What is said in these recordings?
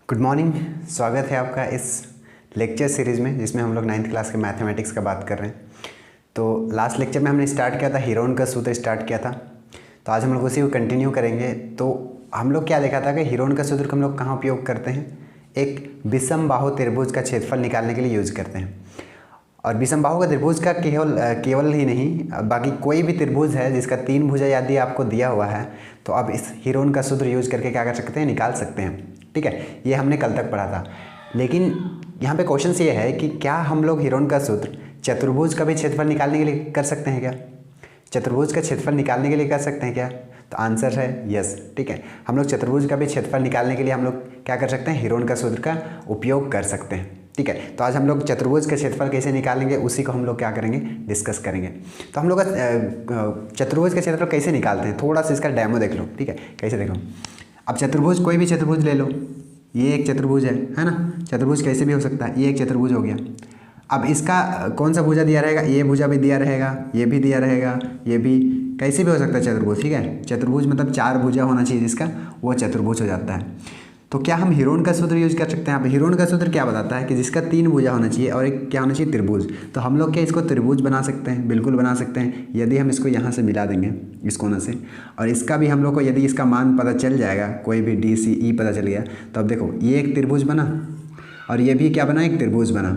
Good morning. स्वागत है आपका इस लेक्चर सीरीज़ में जिसमें हम लोग 9th क्लास के मैथमेटिक्स का बात कर रहे हैं। तो लास्ट लेक्चर में हमने स्टार्ट किया था हीरोन का सूत्र स्टार्ट किया था, तो आज हम लोग उसी को कंटिन्यू करेंगे। तो हम लोग क्या देखा था कि हीरोन का सूत्र को हम लोग कहाँ उपयोग करते हैं, एक विषम बाहु त्रिभुज का क्षेत्रफल निकालने के लिए यूज़ करते हैं। और विषम बाहु का त्रिभुज का केवल ही नहीं, बाकी कोई भी त्रिभुज है जिसका 3 भुजा यदि आपको दिया हुआ है तो आप इस हीरोन का सूत्र यूज़ करके क्या कर सकते हैं, निकाल सकते हैं। ठीक है, ये हमने कल तक पढ़ा था। लेकिन यहाँ पे क्वेश्चन ये है कि क्या हम लोग हीरोन का सूत्र चतुर्भुज का भी क्षेत्रफल निकालने के लिए कर सकते हैं क्या? चतुर्भुज का क्षेत्रफल निकालने के लिए कर सकते हैं क्या? तो आंसर है यस। ठीक है, हम लोग चतुर्भुज का भी क्षेत्रफल निकालने के लिए हम लोग क्या कर सकते हैं, हीरोन का सूत्र का उपयोग कर सकते हैं। ठीक है, तो आज हम लोग चतुर्भुज का क्षेत्रफल कैसे निकालेंगे उसी को हम लोग क्या करेंगे, डिस्कस करेंगे। तो हम लोग चतुर्भुज का क्षेत्रफल कैसे निकालते हैं, थोड़ा सा इसका डेमो देख लो। ठीक है, कैसे देखो, अब चतुर्भुज कोई भी चतुर्भुज ले लो, ये एक चतुर्भुज है ना। चतुर्भुज कैसे भी हो सकता है, ये एक चतुर्भुज हो गया। अब इसका कौन सा भुजा दिया रहेगा, ये भुजा भी दिया रहेगा, ये भी दिया रहेगा, ये भी, कैसे भी हो सकता है चतुर्भुज। ठीक है, चतुर्भुज मतलब 4 भुजा होना चाहिए जिसका, वो चतुर्भुज हो जाता है। तो क्या हम हीरोन का सूत्र यूज कर सकते हैं? यहाँ पे हीरोन का सूत्र क्या बताता है कि जिसका 3 भुजा होना चाहिए और एक क्या होना चाहिए, त्रिभुज। तो हम लोग क्या इसको त्रिभुज बना सकते हैं? बिल्कुल बना सकते हैं, यदि हम इसको यहाँ से मिला देंगे इस कोना से, और इसका भी हम लोग को यदि इसका मान पता चल जाएगा, कोई भी डी सी ई पता चल गया, तो अब देखो ये एक त्रिभुज बना और ये भी क्या बना, एक त्रिभुज बना।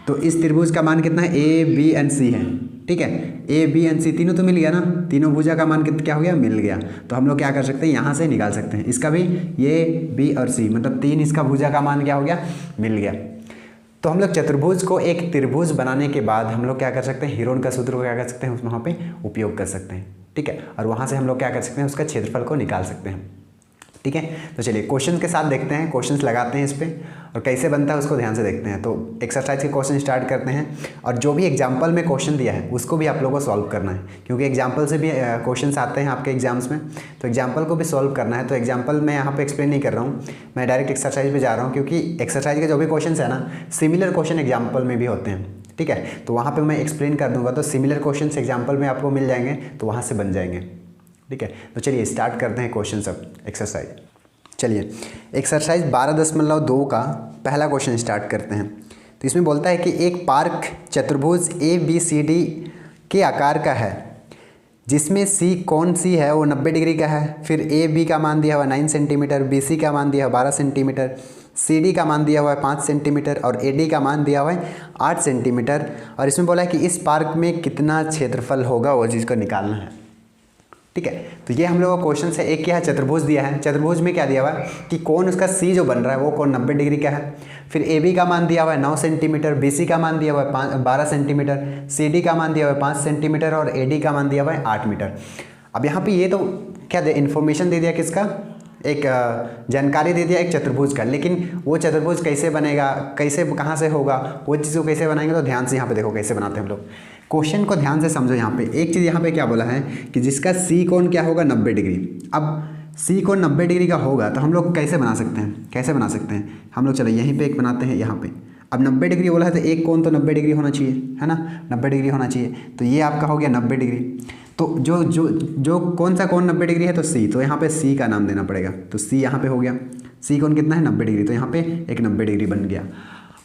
तो इस त्रिभुज का मान कितना है, ए बी एंड सी है। ठीक है, ए बी एंड सी तीनों तो मिल गया ना, तीनों भुजा का मान क्या हो गया, मिल गया। तो हम लोग क्या कर सकते हैं, यहाँ से निकाल सकते हैं इसका भी, ये बी और सी मतलब 3 इसका भुजा का मान क्या हो गया, मिल गया। तो हम लोग चतुर्भुज को एक त्रिभुज बनाने के बाद हम लोग क्या कर सकते हैं, हीरोन का सूत्र को क्या कर सकते हैं, वहाँ पे उपयोग कर सकते हैं। ठीक है, और वहाँ से हम लोग क्या कर सकते हैं, उसका क्षेत्रफल को निकाल सकते हैं। ठीक है, तो चलिए क्वेश्चन के साथ देखते हैं, क्वेश्चंस लगाते हैं इस पर और कैसे बनता है उसको ध्यान से देखते हैं। तो एक्सरसाइज के क्वेश्चन स्टार्ट करते हैं, और जो भी एग्जाम्पल में क्वेश्चन दिया है उसको भी आप लोगों को सॉल्व करना है, क्योंकि एग्जाम्पल से भी क्वेश्चंस आते हैं आपके एग्जाम्स में, तो एग्जाम्पल को भी सॉल्व करना है। तो एग्जाम्पल मैं यहाँ पे एक्सप्लेन नहीं कर रहा हूँ, मैं डायरेक्ट एक्सरसाइज पे जा रहा हूँ, क्योंकि एक्सरसाइज के जो भी क्वेश्चन है ना, सिमिलर क्वेश्चन एग्जाम्पल में भी होते हैं। ठीक है, तो वहाँ पर मैं एक्सप्लेन कर दूँगा, तो सिमिलर क्वेश्चन एग्जाम्पल में आपको मिल जाएंगे, तो वहाँ से बन जाएंगे। ठीक है, तो चलिए स्टार्ट करते हैं क्वेश्चन सब एक्सरसाइज। चलिए एक्सरसाइज 12.2 का पहला क्वेश्चन स्टार्ट करते हैं। तो इसमें बोलता है कि एक पार्क चतुर्भुज ए बी सी डी के आकार का है, जिसमें सी कौन सी है वो 90 डिग्री का है। फिर ए बी का मान दिया हुआ 9 सेंटीमीटर, बी सी का मान दिया हुआ 12 सेंटीमीटर, सी डी का मान दिया हुआ है 5 सेंटीमीटर और ए डी का मान दिया हुआ है 8 सेंटीमीटर। और इसमें बोला है कि इस पार्क में कितना क्षेत्रफल होगा, वो चीज़ को निकालना है। ठीक है, तो ये हम लोगों का क्वेश्चन है। एक क्या है, चतुर्भुज दिया है, चतुर्भुज में क्या दिया हुआ है कि कौन उसका सी जो बन रहा है वो कौन 90 डिग्री का है। फिर ए बी का मान दिया हुआ है 9 सेंटीमीटर, बी सी का मान दिया हुआ है 12 सेंटीमीटर, सी डी का मान दिया हुआ है 5 सेंटीमीटर और ए डी का मान दिया हुआ है 8 मीटर। अब यहाँ पे ये तो क्या दे, इन्फॉर्मेशन दे दिया किसका, एक जानकारी दे दिया एक चतुर्भुज का, लेकिन वो चतुर्भुज कैसे बनेगा, कैसे कहाँ से होगा, वो चीज़ को कैसे बनाएंगे, तो ध्यान से यहाँ पे देखो कैसे बनाते हैं हम लोग। क्वेश्चन को ध्यान से समझो। यहाँ पे एक चीज़ यहाँ पे क्या बोला है कि जिसका सी कोण क्या होगा, 90 डिग्री। अब सी कोण 90 डिग्री का होगा तो हम लोग कैसे बना सकते हैं, कैसे बना सकते हैं हम लोग, चलो यहीं पे एक बनाते हैं यहाँ पे। अब 90 डिग्री बोला है तो एक कोण तो 90 डिग्री होना चाहिए, है ना, 90 डिग्री होना चाहिए। तो ये आपका हो गया 90 डिग्री। तो जो जो जो कौन सा कोण 90 डिग्री है, तो सी, तो यहाँ पे सी का नाम देना पड़ेगा। तो सी यहाँ पे हो गया, सी कोण कितना है, 90 डिग्री, तो यहाँ पे एक 90 डिग्री बन गया।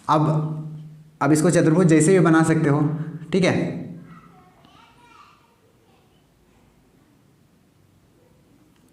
अब इसको चतुर्भुज जैसे भी बना सकते हो। ठीक है,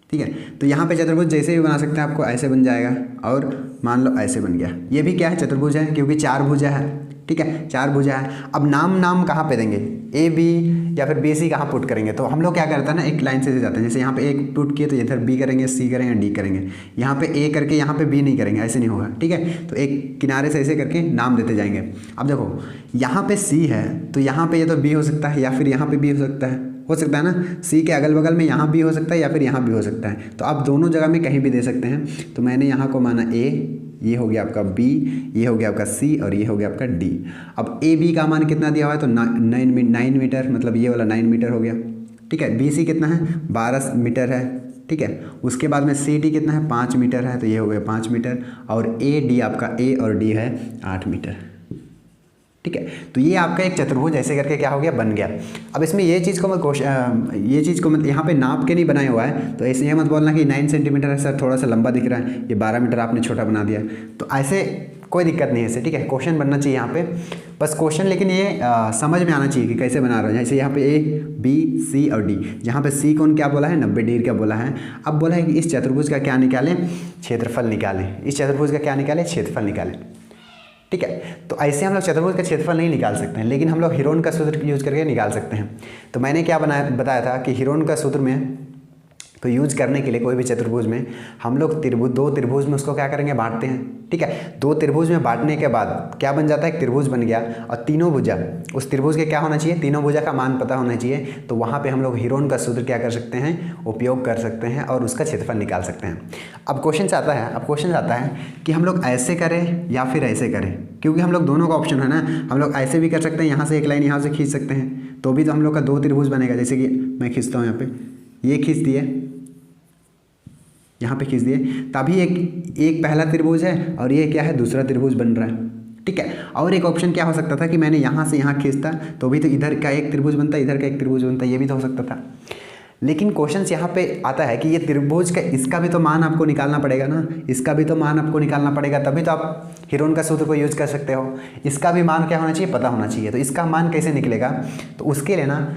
ठीक है, तो यहाँ पे चतुर्भुज जैसे भी बना सकते हैं, आपको ऐसे बन जाएगा और मान लो ऐसे बन गया। ये भी क्या है, चतुर्भुज है, क्योंकि 4 भुजा है। ठीक है, 4 भुजा है। अब नाम कहाँ पे देंगे, ए बी या फिर बी सी कहाँ पुट करेंगे, तो हम लोग क्या करते हैं ना, एक लाइन से जाते हैं। जैसे यहाँ पे एक पुट किए तो इधर बी करेंगे, सी करेंगे, डी करेंगे। यहाँ पे ए करके यहाँ पे बी नहीं करेंगे, ऐसे नहीं होगा। ठीक है, तो एक किनारे से ऐसे करके नाम देते जाएंगे। अब देखो यहाँ पे सी है तो यहाँ पे ये तो बी हो सकता है, या फिर यहाँ पे बी हो सकता है ना, सी के अगल बगल में यहाँ भी हो सकता है या फिर यहाँ भी हो सकता है। तो आप दोनों जगह में कहीं भी दे सकते हैं। तो मैंने यहाँ को माना ए, ये हो गया आपका बी, ये हो गया आपका सी और ये हो गया आपका डी। अब ए बी का मान कितना दिया हुआ है, तो 9 मीटर, मतलब ये वाला 9 मीटर हो गया। ठीक है, बी सी कितना है, 12 मीटर है। ठीक है, उसके बाद में सी डी कितना है, 5 मीटर है, तो ये हो गया 5 मीटर। और ए डी आपका, ए और डी है 8 मीटर। ठीक है। तो ये आपका एक चतुर्भुज ऐसे करके क्या हो गया, बन गया। अब इसमें ये चीज़ को ये चीज़ को यहाँ पे नाप के नहीं बनाया हुआ है, तो ऐसे ये मत बोलना कि 9 सेंटीमीटर है सर, थोड़ा सा लंबा दिख रहा है, ये 12 मीटर आपने छोटा बना दिया, तो ऐसे कोई दिक्कत नहीं है इससे, ठीक है। क्वेश्चन बनना चाहिए यहाँ पे बस क्वेश्चन, लेकिन ये समझ में आना चाहिए कि कैसे बना रहे हैं। जैसे यहाँ पे ए बी सी और डी, जहाँ पे सी कौन क्या बोला है, 90 डिग्री का बोला है। अब बोला है कि इस चतुर्भुज का क्या निकालें, क्षेत्रफल निकालें। इस चतुर्भुज का क्या निकालें, क्षेत्रफल निकालें, ठीक है। तो ऐसे हम लोग चतुर्भुज का क्षेत्रफल नहीं निकाल सकते हैं, लेकिन हम लोग हीरोन का सूत्र यूज करके निकाल सकते हैं। तो मैंने क्या बताया था कि हीरोन का सूत्र में को यूज करने के लिए कोई भी चतुर्भुज में हम लोग दो त्रिभुज में उसको क्या करेंगे, बांटते हैं, ठीक है। दो त्रिभुज में बांटने के बाद क्या बन जाता है, एक त्रिभुज बन गया, और तीनों भुजा उस त्रिभुज के क्या होना चाहिए, तीनों भुजा का मान पता होना चाहिए। तो वहाँ पे हम लोग हीरोन का सूत्र क्या कर सकते हैं, उपयोग कर सकते हैं और उसका क्षेत्रफल निकाल सकते हैं। अब क्वेश्चन आता है कि हम लोग ऐसे करें या फिर ऐसे करें, क्योंकि हम लोग दोनों का ऑप्शन है ना, हम लोग ऐसे भी कर सकते हैं, यहाँ से एक लाइन यहाँ से खींच सकते हैं, तो भी तो हम लोग का दो त्रिभुज बनेगा। जैसे कि मैं खींचता हूँ यहाँ पे, ये खींच दिए, यहाँ पे खींच दिए, तभी एक पहला त्रिभुज है और ये क्या है, दूसरा त्रिभुज बन रहा है, ठीक है। और एक ऑप्शन क्या हो सकता था कि मैंने यहाँ से यहाँ खींचता तो भी तो इधर का एक त्रिभुज बनता, इधर का एक त्रिभुज बनता, ये भी तो हो सकता था। लेकिन क्वेश्चन यहाँ पे आता है कि ये त्रिभुज का इसका भी तो मान आपको निकालना पड़ेगा ना, इसका भी तो मान आपको निकालना पड़ेगा, तभी तो आप हीरोन का सूत्र को यूज कर सकते हो। इसका भी मान क्या होना चाहिए, पता होना चाहिए। तो इसका मान कैसे निकलेगा, तो उसके लिए ना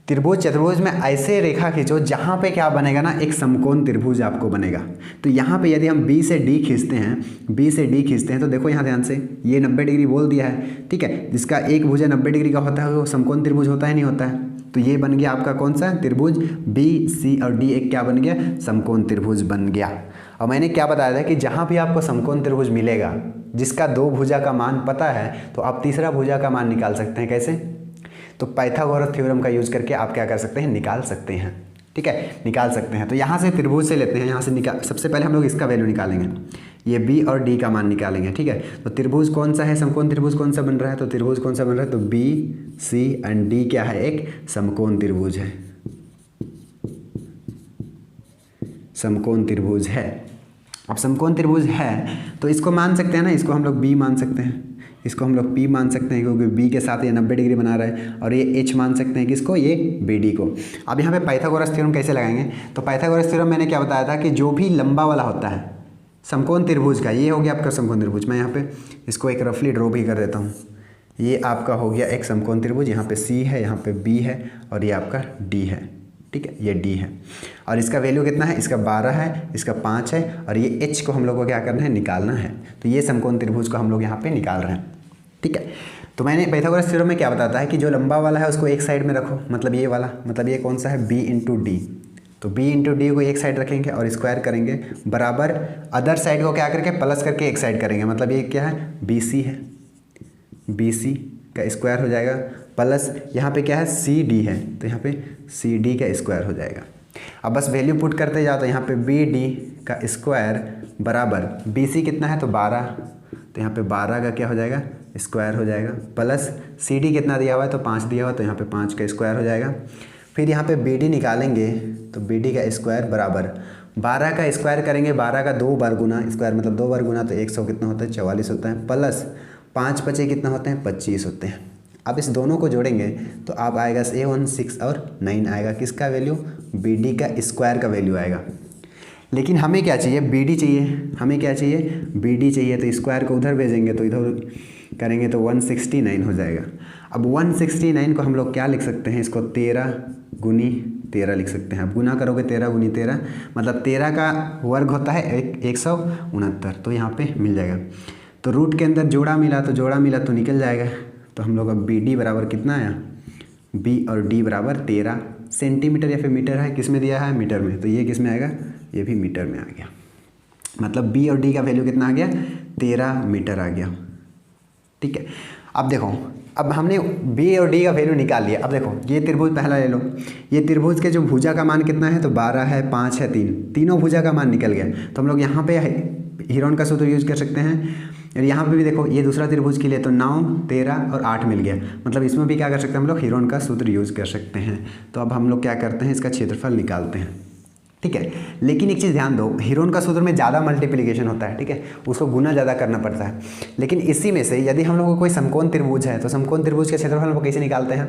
त्रिभुज चतुर्भुज में ऐसे रेखा खींचो जहाँ पे क्या बनेगा ना, एक समकोण त्रिभुज आपको बनेगा। तो यहाँ पे यदि हम बी से डी खींचते हैं, तो देखो यहाँ ध्यान से, ये 90 डिग्री बोल दिया है, ठीक है। जिसका एक भुजा 90 डिग्री का होता है वो समकोण त्रिभुज होता है, नहीं होता है। तो ये बन गया आपका कौन सा त्रिभुज, बी सी और डी एक क्या बन गया, समकोण त्रिभुज बन गया। और मैंने क्या बताया था कि जहाँ भी आपको समकोण त्रिभुज मिलेगा जिसका दो भुजा का मान पता है, तो आप तीसरा भुजा का मान निकाल सकते हैं। कैसे, तो पाइथागोरस थ्योरम का यूज करके आप क्या कर सकते हैं, निकाल सकते हैं, ठीक है, निकाल सकते हैं। तो यहाँ से त्रिभुज से लेते हैं, यहाँ से सबसे पहले हम लोग इसका वैल्यू निकालेंगे, ये बी और डी का मान निकालेंगे, ठीक है। तो त्रिभुज कौन सा है, समकोण त्रिभुज कौन सा बन रहा है, तो त्रिभुज कौन सा बन रहा है, तो बी सी एंड डी क्या है, एक समकोण त्रिभुज है, समकोण त्रिभुज है। अब समकोण त्रिभुज है तो इसको मान सकते हैं ना, इसको हम लोग बी मान सकते हैं, इसको हम लोग पी मान सकते हैं, क्योंकि बी के साथ ये 90 डिग्री बना रहा है, और ये एच मान सकते हैं किसको, ये बी डी को। अब यहाँ पे पाइथागोरस थ्योरम कैसे लगाएंगे, तो पाइथागोरस थ्योरम मैंने क्या बताया था कि जो भी लंबा वाला होता है समकोण त्रिभुज का, ये हो गया आपका समकोण त्रिभुज। मैं यहाँ पे इसको एक रफली ड्रॉ भी कर देता हूँ। ये आपका हो गया एक समकोण त्रिभुज, यहाँ पे सी है, यहाँ पे बी है और ये आपका डी है, ठीक है, ये डी है। और इसका वैल्यू कितना है, इसका 12 है, इसका 5 है, और ये एच को हम लोग को क्या करना है, निकालना है। तो ये समकोण त्रिभुज को हम लोग यहाँ पे निकाल रहे हैं, ठीक है। तो मैंने पाइथागोरस थ्योरम में क्या बताता है कि जो लंबा वाला है उसको एक साइड में रखो, मतलब ये वाला, मतलब ये कौन सा है, b इंटू डी। तो b इंटू डी को एक साइड रखेंगे और स्क्वायर करेंगे, बराबर अदर साइड को क्या करके प्लस करके एक साइड करेंगे, मतलब ये क्या है, बी सी है, बी सी का स्क्वायर हो जाएगा, प्लस यहाँ पे क्या है, सी डी है, तो यहाँ पे सी डी का स्क्वायर हो जाएगा। अब बस वैल्यू पुट करते जाओ, तो यहाँ पे बी डी का स्क्वायर बराबर बी सी कितना है, तो 12, तो यहाँ पे 12 का क्या हो जाएगा, स्क्वायर हो जाएगा, प्लस सी डी कितना दिया हुआ है, तो 5 दिया हुआ है, तो यहाँ पे 5 का स्क्वायर हो जाएगा। फिर यहाँ पे बी डी निकालेंगे, तो बी डी का स्क्वायर बराबर 12 का स्क्वायर करेंगे, 12 का 2 बार गुना, स्क्वायर मतलब 2 बार गुना, तो 100 कितना होता है, 44 होता है, प्लस 5 बचे कितना होते हैं, 25 होते हैं। अब इस दोनों को जोड़ेंगे तो आप आएगा 7 6 और 9 आएगा, किसका वैल्यू, बी डी का स्क्वायर का वैल्यू आएगा। लेकिन हमें क्या चाहिए, बी डी चाहिए, हमें क्या चाहिए, बी डी चाहिए, तो स्क्वायर को उधर भेजेंगे, तो इधर करेंगे तो 169 हो जाएगा। अब 169 को हम लोग क्या लिख सकते हैं, इसको 13 गुनी 13 लिख सकते हैं। अब गुना करोगे 13 गुनी 13, मतलब 13 का वर्ग होता है 169, तो यहाँ पे मिल जाएगा। तो रूट के अंदर जोड़ा मिला तो निकल जाएगा। तो हम लोग अब बी डी बराबर कितना आया, बी और डी बराबर 13 सेंटीमीटर या फिर मीटर है, किस में दिया है, मीटर में, तो ये किस में आएगा, ये भी मीटर में आ गया। मतलब बी और डी का वैल्यू कितना आ गया, 13 मीटर आ गया, ठीक है। अब देखो, अब हमने बी और डी का वैल्यू निकाल लिया। अब देखो ये त्रिभुज पहला ले लो, ये त्रिभुज के जो भुजा का मान कितना है, तो 12 है, 5 है, 3, तीनों भुजा का मान निकल गया। तो हम लोग यहाँ पे हीरोन का सूत्र यूज कर सकते हैं। और यहाँ पे भी देखो ये दूसरा त्रिभुज के लिए तो 9 13 और 8 मिल गया, मतलब इसमें भी क्या कर सकते हैं हम लोग, हीरोन का सूत्र यूज कर सकते हैं। तो अब हम लोग क्या करते हैं, इसका क्षेत्रफल निकालते हैं, ठीक है। लेकिन एक चीज़ ध्यान दो, हीरोन का सूत्र में ज़्यादा मल्टीप्लिकेशन होता है, ठीक है, उसको गुना ज़्यादा करना पड़ता है। लेकिन इसी में से यदि हम लोग को कोई समकोण त्रिभुज है तो समकोण त्रिभुज के क्षेत्रफल हम लोग कैसे निकालते हैं?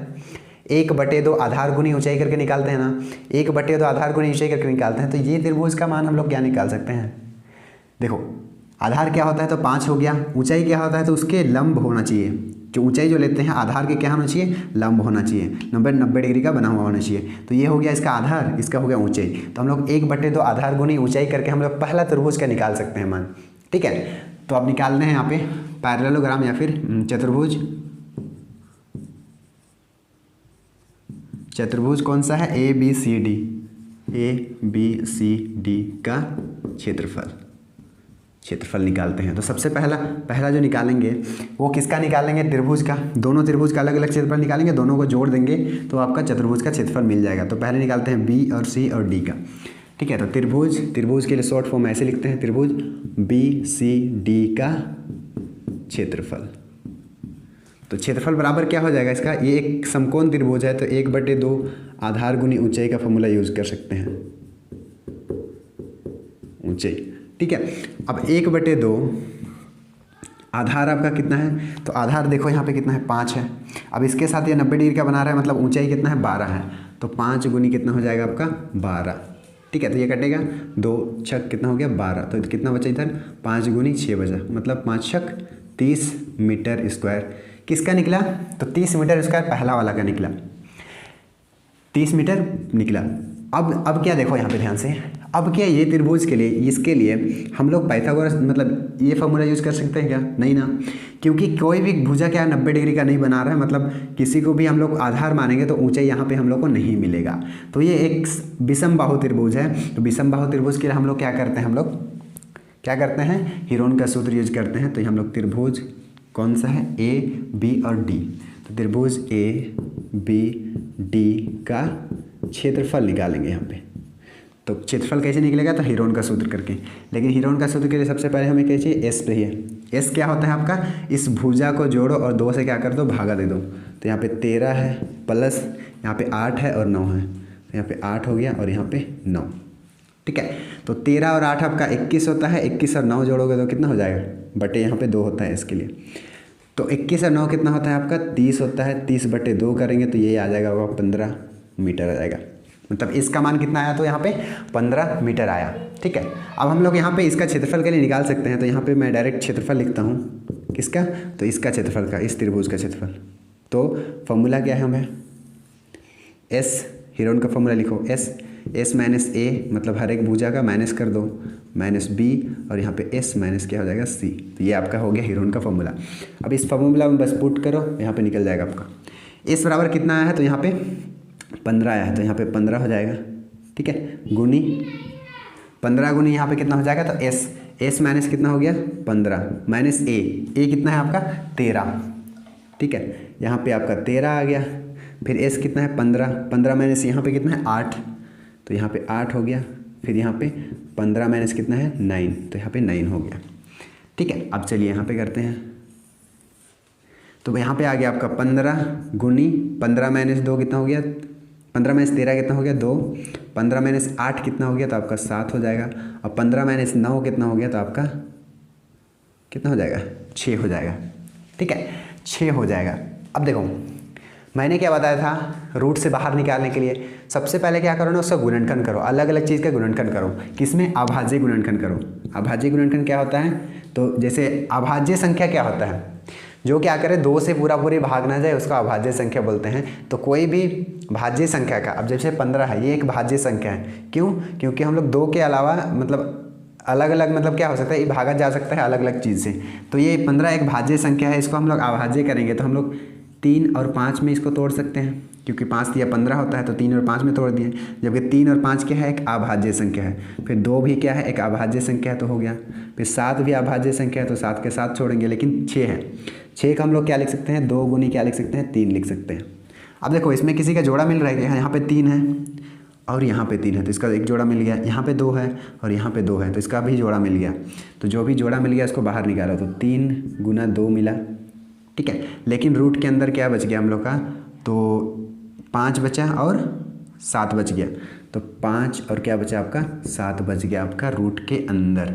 1/2 आधार गुनी ऊंचाई करके निकालते हैं ना, 1/2 आधार गुनी ऊंचाई करके निकालते हैं। तो ये त्रिभुज का मान हम लोग क्या निकाल सकते हैं? देखो आधार क्या होता है तो 5 हो गया, ऊंचाई क्या होता है तो उसके लंब होना चाहिए, जो ऊंचाई जो लेते हैं आधार के क्या होना चाहिए? लंब होना चाहिए, 90 डिग्री का बना हुआ होना चाहिए। तो ये हो गया इसका आधार, इसका हो गया ऊंचाई। तो हम लोग 1/2 आधार गुनी ऊंचाई करके हम लोग पहला त्रिभुज का निकाल सकते हैं मान, ठीक है। तो अब निकालने हैं यहाँ पे पैरेललोग्राम या फिर चतुर्भुज। चतुर्भुज कौन सा है? ABCD का क्षेत्रफल निकालते हैं। तो सबसे पहला जो निकालेंगे वो किसका निकालेंगे? त्रिभुज का। दोनों त्रिभुज का अलग अलग क्षेत्रफल निकालेंगे, दोनों को जोड़ देंगे तो आपका चतुर्भुज का क्षेत्रफल मिल जाएगा। तो पहले निकालते हैं B और C और D का, ठीक है। तो त्रिभुज के लिए शॉर्ट फॉर्म ऐसे लिखते हैं, त्रिभुज BCD का क्षेत्रफल। तो क्षेत्रफल बराबर क्या हो जाएगा इसका? ये एक समकोण त्रिभुज है तो 1/2 आधार गुनी ऊंचाई का फॉर्मूला यूज कर सकते हैं, ऊंचाई, ठीक है। अब 1/2 आधार आपका कितना है? तो आधार देखो यहाँ पे कितना है? 5 है। अब इसके साथ ये 90 डिग्री का बना रहा है, मतलब ऊंचाई कितना है? 12 है। तो 5 गुनी कितना हो जाएगा आपका? 12, ठीक है। तो ये कटेगा, 2 छक कितना हो गया? 12। तो कितना बचा इधर? 5 गुनी 6 बचा, मतलब 5 छक 30 मीटर स्क्वायर। किसका निकला? तो 30 मीटर स्क्वायर पहला वाला का निकला, 30 मीटर निकला। अब क्या देखो यहाँ पे ध्यान से, अब क्या ये त्रिभुज के लिए, इसके लिए हम लोग पाइथागोरस मतलब ये फॉर्मूला यूज़ कर सकते हैं क्या? नहीं ना, क्योंकि कोई भी भुजा क्या 90 डिग्री का नहीं बना रहा है, मतलब किसी को भी हम लोग आधार मानेंगे तो ऊंचाई यहाँ पे हम लोग को नहीं मिलेगा। तो ये एक विषम बाहु त्रिभुज है। तो विषम बाहु त्रिभुज के लिए हम लोग क्या करते हैं? हम लोग क्या करते हैं? हीरोन का सूत्र यूज करते हैं। तो हम लोग त्रिभुज कौन सा है? A, B और D। तो त्रिभुज ABD का क्षेत्रफल निकालेंगे यहाँ पे। तो क्षेत्रफल कैसे निकलेगा? तो हीरोन का सूत्र करके। लेकिन हीरोन का सूत्र के लिए सबसे पहले हमें क्या चाहिए? S चाहिए। S क्या होता है आपका? इस भुजा को जोड़ो और 2 से क्या कर दो? भागा दे दो। तो यहाँ पे 13 है प्लस यहाँ पे 8 है और 9 है, तो यहाँ पे 8 हो गया और यहाँ पे 9, ठीक है। तो 13 और 8 आपका 21 होता है, 21 और 9 जोड़ोगे तो कितना हो जाएगा? बटे यहाँ पे 2 होता है इसके लिए। तो 21 और 9 कितना होता है आपका? 30 होता है। 30/2 करेंगे तो ये आ जाएगा 15 मीटर आ जाएगा, मतलब इसका मान कितना आया? तो यहाँ पे 15 मीटर आया, ठीक है। अब हम लोग यहाँ पे इसका क्षेत्रफल के लिए निकाल सकते हैं। तो यहाँ पे मैं डायरेक्ट क्षेत्रफल लिखता हूँ, किसका? तो इसका क्षेत्रफल का, इस त्रिभुज का क्षेत्रफल। तो फॉर्मूला क्या है हमें? S, हीरोन का फॉर्मूला लिखो, S माइनस A, मतलब हर एक भुजा का माइनस कर दो, माइनस B और यहाँ पे S माइनस क्या हो जाएगा? C। तो ये आपका हो गया हीरोन का फॉर्मूला। अब इस फॉर्मूला में बस पुट करो, यहाँ पे निकल जाएगा आपका S बराबर कितना आया है? तो यहाँ पे 15 आया है, तो यहाँ पे 15 हो जाएगा, ठीक है। गुनी 15 गुनी यहाँ पे कितना हो जाएगा? तो S माइनस कितना हो गया? 15 माइनस A कितना है आपका? 13, ठीक है। यहाँ पे आपका 13 आ गया। फिर S कितना है? 15 माइनस यहाँ पे कितना है? 8, तो यहाँ पे 8 हो गया। फिर यहाँ पे 15 माइनस कितना है? 9, तो यहाँ पे 9 हो गया, ठीक है। अब चलिए यहाँ पे करते हैं। तो यहाँ पे आ गया आपका 15 गुनी 15 माइनस 2 कितना हो गया? 15 माइनस 13 कितना हो गया? 2। 15 माइनस 8 कितना हो गया? तो आपका 7 हो जाएगा। और 15 माइनस 9 कितना हो गया? तो आपका कितना हो जाएगा? 6 हो जाएगा, ठीक है, 6 हो जाएगा। अब देखो मैंने क्या बताया था? रूट से बाहर निकालने के लिए सबसे पहले क्या करो ना? उसका गुणनखंड करो, अलग अलग चीज़ का गुणनखंड करो। किसमें? अभाज्य गुणनखंड करो। अभाज्य गुणनखंड क्या होता है? तो जैसे अभाज्य संख्या क्या होता है? जो क्या करे 2 से पूरी भाग ना जाए, उसका अभाज्य संख्या बोलते हैं। तो कोई भी भाज्य संख्या का, अब जैसे 15 है, ये एक भाज्य संख्या है। क्यों? क्योंकि हम लोग 2 के अलावा मतलब अलग अलग मतलब क्या हो सकता है? ये भागा जा सकता है अलग अलग चीज़ से। तो ये 15 एक भाज्य संख्या है, इसको हम लोग अभाज्य करेंगे तो हम लोग 3 और 5 में इसको तोड़ सकते हैं, क्योंकि 5 या 15 होता है तो 3 और 5 में तोड़ दिए। जबकि 3 और 5 क्या है? एक अभाज्य संख्या है। फिर 2 भी क्या है? एक अभाज्य संख्या है, तो हो गया। फिर 7 भी अभाज्य संख्या है, तो 7 के साथ छोड़ेंगे। लेकिन 6 है, 6 का हम लोग क्या लिख सकते हैं? 2 गुनी क्या लिख सकते हैं? 3 लिख सकते हैं। अब देखो इसमें किसी का जोड़ा मिल रहा है, यहाँ पे 3 है और यहाँ पे 3 है, तो इसका एक जोड़ा मिल गया। यहाँ पे 2 है और यहाँ पे 2 है, तो इसका भी जोड़ा मिल गया। तो जो भी जोड़ा मिल गया इसको बाहर निकालो, तो 3 गुना 2 मिला, ठीक है। लेकिन रूट के अंदर क्या बच गया हम लोग का? तो 5 बचा और 7 बच गया। तो 5 और क्या बचा आपका 7 बच गया आपका रूट के अंदर,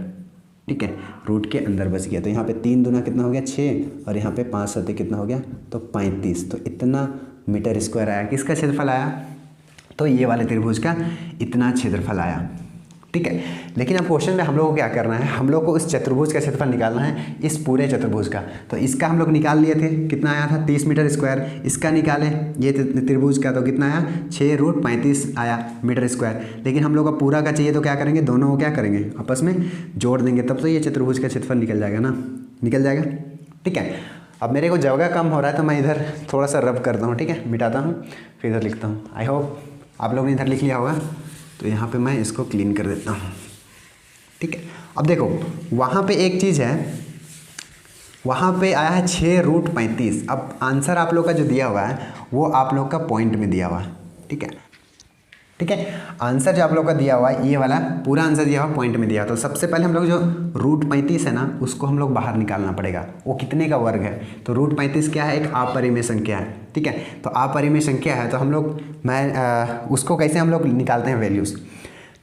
ठीक है, रूट के अंदर बच गया। तो यहाँ पे 3 दूना कितना हो गया 6 और यहाँ पे 5 सते कितना हो गया तो 35। तो इतना मीटर स्क्वायर आया। किसका क्षेत्रफल आया? तो ये वाले त्रिभुज का इतना क्षेत्रफल आया, ठीक है। लेकिन अब क्वेश्चन में हम लोग को क्या करना है, हम लोग को इस चतुर्भुज का क्षेत्रफल निकालना है, इस पूरे चतुर्भुज का। तो इसका हम लोग निकाल लिए थे, कितना आया था 30 मीटर स्क्वायर। इसका निकाले ये त्रिभुज का, तो कितना आया 6√35 आया मीटर स्क्वायर। लेकिन हम लोग को पूरा का चाहिए, तो क्या करेंगे, दोनों को क्या करेंगे आपस में जोड़ देंगे, तब तो ये चतुर्भुज का क्षेत्रफल निकल जाएगा ना, निकल जाएगा, ठीक है। अब मेरे को जगह कम हो रहा है तो मैं इधर थोड़ा सा रब करता हूँ, ठीक है, मिटाता हूँ फिर इधर लिखता हूँ। आई होप आप लोगों ने इधर लिख लिया होगा। तो यहाँ पे मैं इसको क्लीन कर देता हूँ, ठीक है। अब देखो वहाँ पे एक चीज़ है, वहाँ पे आया है 6√35। अब आंसर आप लोग का जो दिया हुआ है वो आप लोग का पॉइंट में दिया हुआ है, ठीक है, ठीक है। आंसर जो आप लोग का दिया हुआ है ये वाला पूरा आंसर दिया हुआ पॉइंट में दिया। तो सबसे पहले हम लोग जो √35 है ना उसको हम लोग बाहर निकालना पड़ेगा, वो कितने का वर्ग है। तो √35 क्या है, एक अपरिमेय संख्या है, ठीक है। तो अपरिमेय संख्या है तो हम लोग उसको कैसे हम लोग निकालते हैं वैल्यूज़।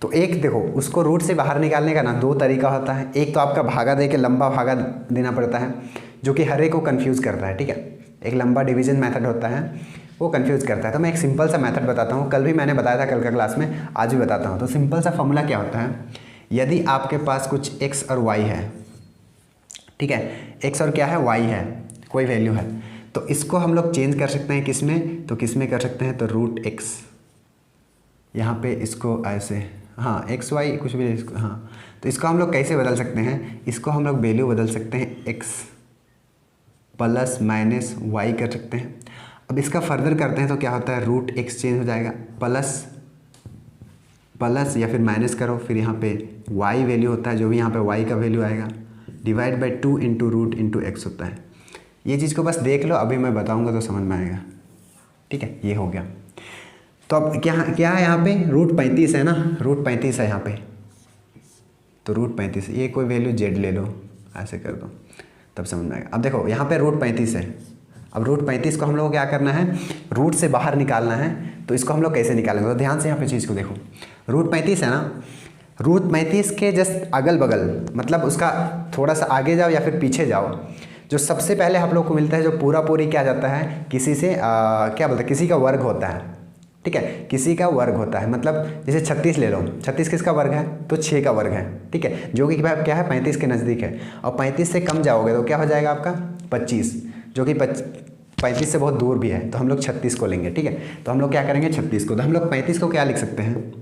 तो एक देखो उसको रूट से बाहर निकालने का ना 2 तरीका होता है। एक तो आपका भागा दे के लंबा भागा देना पड़ता है, जो कि हर एक को कन्फ्यूज़ करता है, ठीक है। एक लंबा डिवीजन मेथड होता है, वो कंफ्यूज करता है। तो मैं एक सिंपल सा मेथड बताता हूँ, कल भी मैंने बताया था, कल का क्लास में, आज भी बताता हूँ। तो सिंपल सा फॉर्मूला क्या होता है, यदि आपके पास कुछ x और y है, ठीक है, x और क्या है y है, कोई वैल्यू है, तो इसको हम लोग चेंज कर सकते हैं किस में, तो किस में कर सकते हैं, तो √x, यहाँ पे इसको ऐसे, हाँ x y कुछ भी, हाँ। तो इसको हम लोग कैसे बदल सकते हैं, इसको हम लोग वैल्यू बदल सकते हैं x प्लस माइनस y कर सकते हैं। अब इसका फर्दर करते हैं तो क्या होता है, √x चेंज हो जाएगा, प्लस या फिर माइनस करो, फिर यहाँ पे y वैल्यू होता है, जो भी यहाँ पे y का वैल्यू आएगा, divide by 2 into root into x होता है। ये चीज़ को बस देख लो, अभी मैं बताऊँगा तो समझ में आएगा, ठीक है। ये हो गया। तो अब क्या है यहाँ पे, √35 है ना, √35 है यहाँ पे, तो √35, ये कोई वैल्यू z ले लो, ऐसे कर दो तब समझ में आएगा। अब देखो यहाँ पे √35 है। अब √35 को हम लोग को क्या करना है, रूट से बाहर निकालना है। तो इसको हम लोग कैसे निकालेंगे, तो ध्यान से यहाँ पे चीज़ को देखो। √35 है ना, √35 के जस्ट अगल बगल, मतलब उसका थोड़ा सा आगे जाओ या फिर पीछे जाओ, जो सबसे पहले आप लोग को मिलता है, जो पूरा पूरी क्या जाता है, किसी से क्या बोलते हैं, किसी का वर्ग होता है, ठीक है, किसी का वर्ग होता है। मतलब जैसे 36 ले लो, 36 किसका वर्ग है, तो 6 का वर्ग है, ठीक है, जो कि क्या है 35 के नज़दीक है। और 35 से कम जाओगे तो क्या हो जाएगा आपका 25, जो कि 35 से बहुत दूर भी है, तो हम लोग 36 को लेंगे, ठीक है। तो हम लोग क्या करेंगे 36 को, तो हम लोग 35 को क्या लिख सकते हैं,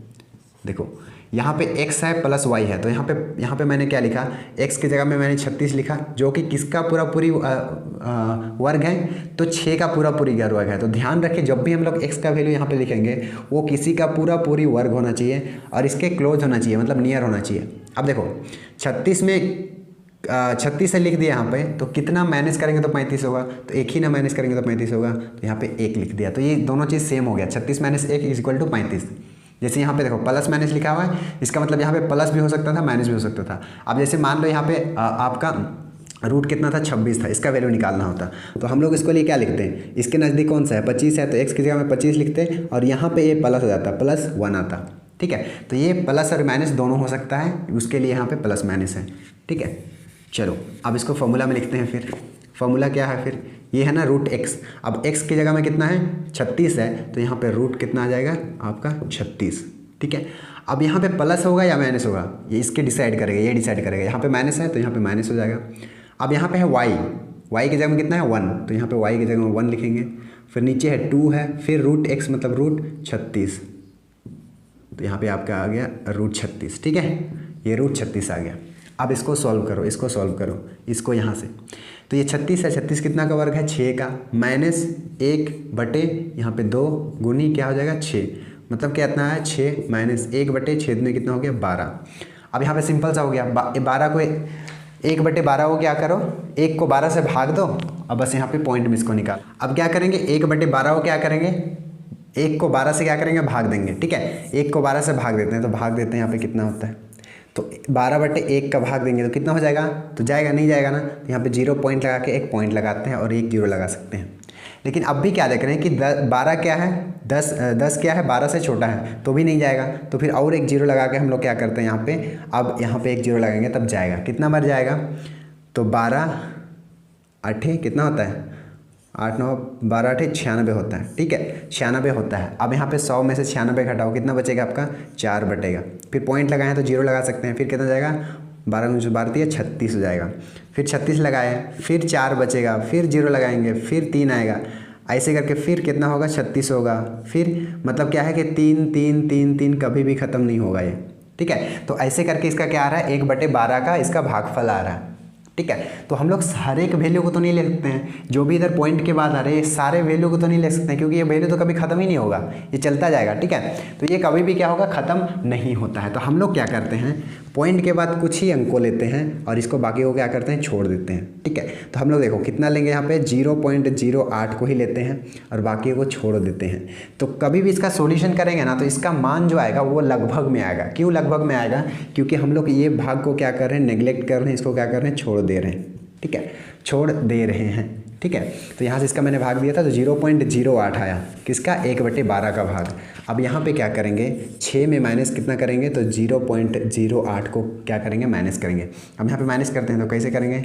देखो यहाँ पे x है प्लस y है, तो यहाँ पे मैंने क्या लिखा, x की जगह में मैंने 36 लिखा, जो कि किसका पूरा पूरी वर्ग है, तो 6 का पूरा पूरी वर्ग है। तो ध्यान रखें जब भी हम लोग x का वैल्यू यहाँ पे लिखेंगे वो किसी का पूरा पूरी वर्ग होना चाहिए और इसके क्लोज होना चाहिए, मतलब नियर होना चाहिए। अब देखो 36 में 36 से लिख दिया यहाँ पे, तो कितना माइनस करेंगे तो 35 होगा, तो एक ही ना माइनस करेंगे तो 35 होगा, तो यहाँ पे 1 लिख दिया। तो ये दोनों चीज़ सेम हो गया, 36 - 1 = 35। जैसे यहाँ पे देखो प्लस माइनस लिखा हुआ है, इसका मतलब यहाँ पे प्लस भी हो सकता था, माइनस भी हो सकता था। अब जैसे मान लो यहाँ पे आपका रूट कितना था, 26 था, इसका वैल्यू निकालना होता, तो हम लोग इसको लिए क्या लिखते हैं, इसके नज़दीक कौन सा है, 25 है, तो x की जगह में 25 लिखते और यहाँ पे ये प्लस हो जाता, +1 आता, ठीक है। तो ये प्लस और माइनस दोनों हो सकता है, उसके लिए यहाँ पे प्लस माइनस है, ठीक है। चलो अब इसको फॉर्मूला में लिखते हैं। फिर फॉर्मूला क्या है, फिर ये है ना √x। अब x की जगह में कितना है, 36 है, तो यहाँ पे रूट कितना आ जाएगा आपका 36, ठीक है। अब यहाँ पे प्लस होगा या माइनस होगा, ये इसके डिसाइड करेगा, ये डिसाइड करेगा। यहाँ पे माइनस है तो यहाँ पे माइनस हो जाएगा। अब यहाँ पे है y की जगह में कितना है 1, तो यहाँ पे y की जगह में 1 लिखेंगे। फिर नीचे है 2 है, फिर √x मतलब √36, तो यहाँ पे आपका आ गया √36, ठीक है, ये √36 आ गया। अब इसको सॉल्व करो, इसको सॉल्व करो, इसको यहाँ से, तो ये 36 है, 36 कितना का वर्ग है, 6 का, -1 बटे यहाँ पे 2 गुनी क्या हो जाएगा 6, मतलब क्या इतना है 6 - 1 बटे 6 में कितना हो गया 12। अब यहाँ पे सिंपल सा हो गया, 12 को 1 बटे 12 को क्या करो, 1 को 12 से भाग दो, अब बस यहाँ पे पॉइंट में इसको निकाल। अब क्या करेंगे, 1 बटे 12 को क्या करेंगे, 1 को 12 से क्या करेंगे, भाग देंगे, ठीक है। 1 को 12 से भाग देते हैं, तो भाग देते हैं, यहाँ पे कितना होता है, तो 12 बटे 1 का भाग देंगे तो कितना हो जाएगा, तो जाएगा नहीं जाएगा ना, तो यहाँ पे 0 पॉइंट लगा के 1 पॉइंट लगाते हैं और 1 0 लगा सकते हैं। लेकिन अब भी क्या देख रहे हैं कि 12 क्या है, 10 क्या है, 12 से छोटा है तो भी नहीं जाएगा। तो फिर और एक जीरो लगा के हम लोग क्या करते हैं यहाँ पे, अब यहाँ पे एक जीरो लगाएंगे तब जाएगा। कितना बार जाएगा, तो 12 8 कितना होता है, 8 9 12 8 96 होता है। ठीक है, 96 होता है। अब यहाँ पे 100 में से 96 घटाओ, कितना बचेगा आपका, 4 बटेगा। फिर पॉइंट लगाएं तो जीरो लगा सकते हैं, फिर कितना जाएगा, 12 गुणा 12 36 हो जाएगा। फिर 36 लगाए, फिर 4 बचेगा, फिर जीरो लगाएंगे, फिर 3 आएगा, ऐसे करके फिर कितना होगा, 36 होगा। फिर मतलब क्या है कि 3 3 3 3 कभी भी ख़त्म नहीं होगा ये। ठीक है, तो ऐसे करके इसका क्या आ रहा है, 1/12 का इसका भागफल आ रहा है। ठीक है, तो हम लोग हर एक वैल्यू को तो नहीं ले सकते हैं, जो भी इधर पॉइंट के बाद आ रहे हैं सारे वैल्यू को तो नहीं ले सकते हैं, क्योंकि ये वैल्यू तो कभी ख़त्म ही नहीं होगा, ये चलता जाएगा। ठीक है, तो ये कभी भी क्या होगा, ख़त्म नहीं होता है। तो हम लोग क्या करते हैं, पॉइंट के बाद कुछ ही अंक को लेते हैं और इसको बाकी को क्या करते हैं, छोड़ देते हैं। ठीक है, तो हम लोग देखो कितना लेंगे, यहाँ पे 0.08 को ही लेते हैं और बाकी को छोड़ देते हैं। तो कभी भी इसका सॉल्यूशन करेंगे ना, तो इसका मान जो आएगा वो लगभग में आएगा। क्यों लगभग में आएगा, क्योंकि हम लोग ये भाग को क्या कर रहे हैं, नेग्लेक्ट कर रहे हैं, इसको क्या कर रहे हैं, छोड़ दे रहे हैं। ठीक है, छोड़ दे रहे हैं। ठीक है, तो यहाँ से इसका मैंने भाग दिया था तो 0.08 आया, किसका, 1/12 का भाग। अब यहाँ पे क्या करेंगे, 6 में माइनस कितना करेंगे, तो 0.08 को क्या करेंगे, माइनस करेंगे। अब यहाँ पे माइनस करते हैं तो कैसे करेंगे,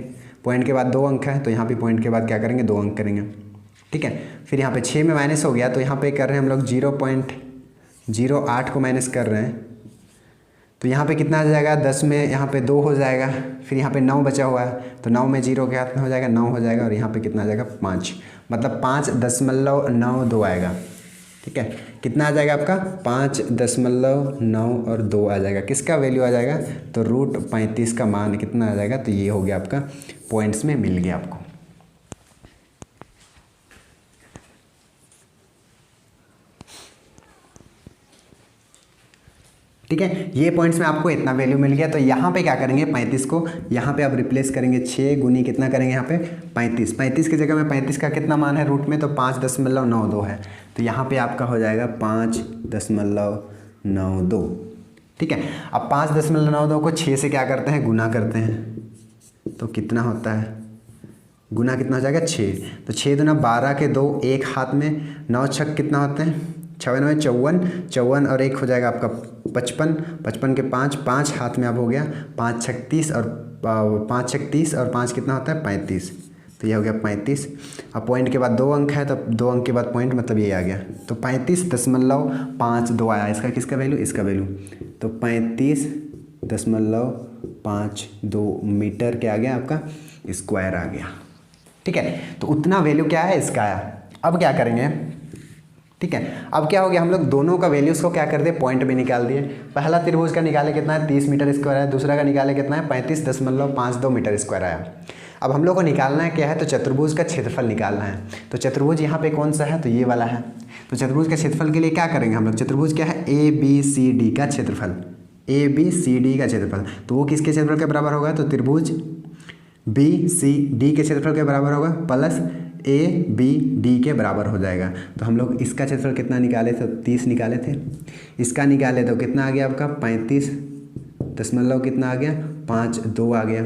पॉइंट के बाद 2 अंक है तो यहाँ पे पॉइंट के बाद क्या करेंगे, 2 अंक करेंगे। ठीक है, फिर यहाँ पे 6 में माइनस हो गया तो यहाँ पे कर रहे हैं हम लोग 0.08 को माइनस कर रहे हैं, तो यहाँ पे कितना आ जाएगा, 10 में यहाँ पे 2 हो जाएगा। फिर यहाँ पे 9 बचा हुआ है तो 9 में 0 क्या हो जाएगा, 9 हो जाएगा। और यहाँ पे कितना आ जाएगा, 5, मतलब 5.92 आएगा। ठीक है, कितना आ जाएगा आपका, 5.9 और 2 आ जाएगा। किसका वैल्यू आ जाएगा, तो √35 का मान कितना आ जाएगा, तो ये हो गया आपका, पॉइंट्स में मिल गया आपको। ठीक है, ये पॉइंट्स में आपको इतना वैल्यू मिल गया। तो यहाँ पे क्या करेंगे, 35 को यहाँ पे आप रिप्लेस करेंगे, 6 गुनी कितना करेंगे यहाँ पे, 35 की जगह में 35 का कितना मान है रूट में, तो 5.92 है। तो यहाँ पे आपका हो जाएगा 5.92। ठीक है, अब 5.92 को 6 से क्या करते हैं, गुना करते हैं, तो कितना होता है, गुना कितना हो जाएगा, 6। तो 6 दूना 12 के 2, 1 हाथ में, 9 छक कितना होते हैं, 6 9 54 और 1 हो जाएगा आपका 55 के 5 हाथ में अब हो गया, 5 छक 30 और 5 कितना होता है, 35। तो ये हो गया 35। अब पॉइंट के बाद 2 अंक है तो 2 अंक के बाद पॉइंट, मतलब ये आ गया। तो 35.52 आया, इसका किसका वैल्यू, इसका वैल्यू। तो 35.52 मीटर क्या आ गया आपका, स्क्वायर आ गया। ठीक है, तो उतना वैल्यू क्या है, इसका आया। अब क्या करेंगे, ठीक है, अब क्या हो गया, हम लोग दोनों का वैल्यूज़ को क्या कर दिए, पॉइंट में निकाल दिए। पहला त्रिभुज का निकाले कितना है, 30 मीटर स्क्वायर है, दूसरा का निकाले कितना है, 35.52 मीटर स्क्वायर आया। अब हम लोग को निकालना है क्या है, तो चतुर्भुज का क्षेत्रफल निकालना है। तो चतुर्भुज यहाँ पे कौन सा है, तो ये वाला है। तो चतुर्भुज के क्षेत्रफल के लिए क्या करेंगे हम लोग, चतुर्भुज क्या है, ABCD का क्षेत्रफल, ABCD का क्षेत्रफल। तो वो किसके क्षेत्रफल के बराबर होगा, तो त्रिभुज BCD के क्षेत्रफल के बराबर होगा प्लस ABD के बराबर हो जाएगा। तो हम लोग इसका क्षेत्रफल कितना निकाले थे, 30 निकाले थे। इसका निकाले तो कितना आ गया आपका, 35 दशमलव कितना आ गया, 52 आ गया।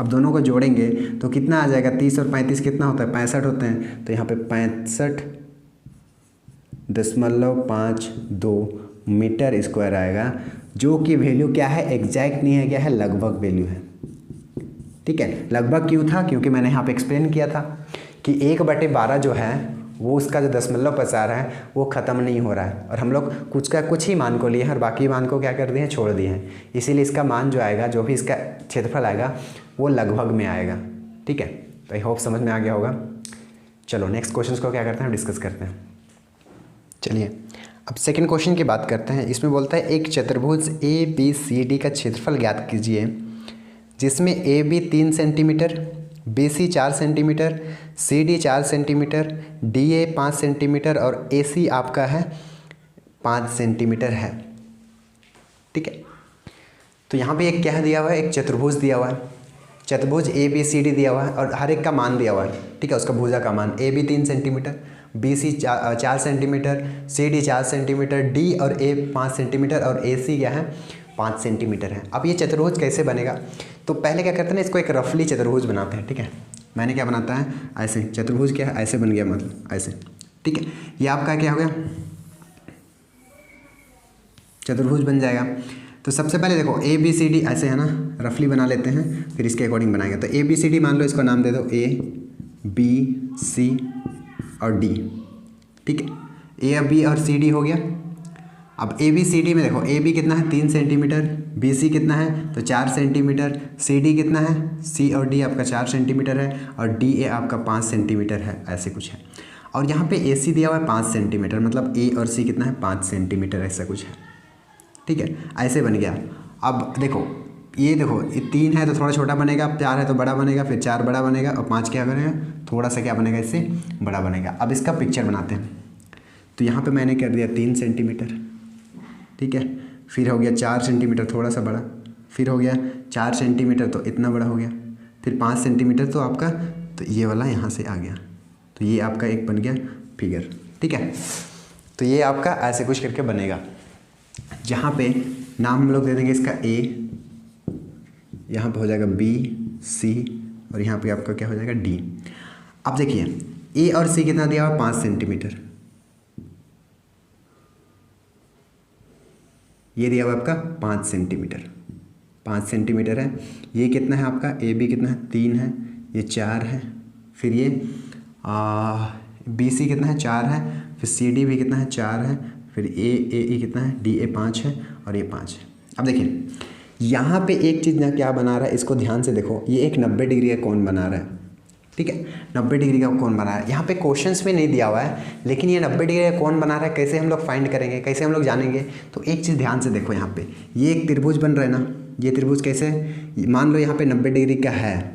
अब दोनों को जोड़ेंगे तो कितना आ जाएगा, 30 और 35 कितना होता है, 65 होते हैं। तो यहाँ पे 65.52 मीटर स्क्वायर आएगा, जो कि वैल्यू क्या है, एग्जैक्ट नहीं है, क्या है, लगभग वैल्यू है। ठीक है, लगभग क्यों था, क्योंकि मैंने यहाँ पे एक्सप्लेन किया था कि 1/12 जो है वो उसका जो दशमलव प्रसार है वो ख़त्म नहीं हो रहा है, और हम लोग कुछ ही मान को लिए हैं और बाकी मान को क्या कर दिए हैं, छोड़ दिए हैं। इसीलिए इसका मान जो आएगा, जो भी इसका क्षेत्रफल आएगा वो लगभग में आएगा। ठीक है, तो आई होप समझ में आ गया होगा। चलो नेक्स्ट क्वेश्चन को क्या करते हैं, डिस्कस करते हैं। चलिए अब सेकंड क्वेश्चन की बात करते हैं। इसमें बोलता है एक चतुर्भुज ABCD का क्षेत्रफल ज्ञात कीजिए, जिसमें AB 3 centimetre, BC 4 centimetre, CD 4 centimetre, DA 5 centimetre और AC आपका है 5 सेंटीमीटर है। ठीक है, तो यहाँ पे एक क्या दिया हुआ है, एक चतुर्भुज दिया हुआ है, चतुर्भुज ABCD दिया हुआ है और हर एक का मान दिया हुआ है। ठीक है, उसका भुजा का मान, AB 3 centimetre, BC 4 centimetre, CD 4 centimetre, D और A 5 सेंटीमीटर और AC क्या है, 5 सेंटीमीटर है। अब ये चतुर्भुज कैसे बनेगा, तो पहले क्या करते हैं ना, इसको एक रफली चतुर्भुज बनाते हैं। ठीक है, मैंने क्या बनाता है ऐसे, चतुर्भुज क्या है ऐसे बन गया, मतलब ऐसे, ठीक है। ये आपका क्या हो गया, चतुर्भुज बन जाएगा। तो सबसे पहले देखो ए बी सी डी ऐसे है ना, रफली बना लेते हैं, फिर इसके अकॉर्डिंग बनाएंगे। तो ए बी सी डी मान लो, इसको नाम दे दो ए बी सी और डी, ठीक है। ए बी और सी डी हो गया। अब ए बी सी डी में देखो, ए बी कितना है 3 सेंटीमीटर, बी सी कितना है तो 4 सेंटीमीटर, सी डी कितना है, सी और डी आपका 4 सेंटीमीटर है, और डी ए आपका 5 सेंटीमीटर है, ऐसे कुछ है। और यहाँ पे ए सी दिया हुआ है 5 सेंटीमीटर, मतलब ए और सी कितना है 5 सेंटीमीटर, ऐसा कुछ है, ठीक है। ऐसे बन गया। अब देखो ये देखो, ये 3 है तो थोड़ा छोटा बनेगा, 4 है तो बड़ा बनेगा, फिर 4 बड़ा बनेगा, और 5 क्या बनेगा, थोड़ा सा क्या बनेगा, इससे बड़ा बनेगा। अब इसका पिक्चर बनाते हैं। तो यहाँ पे मैंने कर दिया 3 सेंटीमीटर, ठीक है, फिर हो गया 4 सेंटीमीटर थोड़ा सा बड़ा, फिर हो गया 4 सेंटीमीटर तो इतना बड़ा हो गया, फिर 5 सेंटीमीटर तो आपका, तो ये वाला यहाँ से आ गया। तो ये आपका एक बन गया फिगर, ठीक है। तो ये आपका ऐसे कुछ करके बनेगा, जहाँ पे नाम हम लोग दे देंगे इसका ए, यहाँ पे हो जाएगा बी सी, और यहाँ पे आपका क्या हो जाएगा डी। अब देखिए ए और सी कितना दिया हुआ 5 सेंटीमीटर, ये दिया हुआ आपका 5 सेंटीमीटर, 5 सेंटीमीटर है। ये कितना है आपका, ए बी कितना है 3 है, ये 4 है, फिर ये बी सी कितना है 4 है, फिर सी डी भी कितना है 4 है, फिर ए कितना है, डी ए 5 है, और ये 5 है। अब देखिए यहाँ पे एक चीज़ ना क्या बना रहा है, इसको ध्यान से देखो, ये एक 90 डिग्री का कोण बना रहा है, ठीक है, 90 डिग्री का कोण बना रहा है। यहाँ पे क्वेश्चंस में नहीं दिया हुआ है, लेकिन ये 90 डिग्री का कोण बना रहा है, कैसे हम लोग फाइंड करेंगे, कैसे हम लोग जानेंगे। तो एक चीज़ ध्यान से देखो, यहाँ पे ये एक त्रिभुज बन रहा है ना, ये त्रिभुज कैसे, मान लो यहाँ पे 90 डिग्री का है,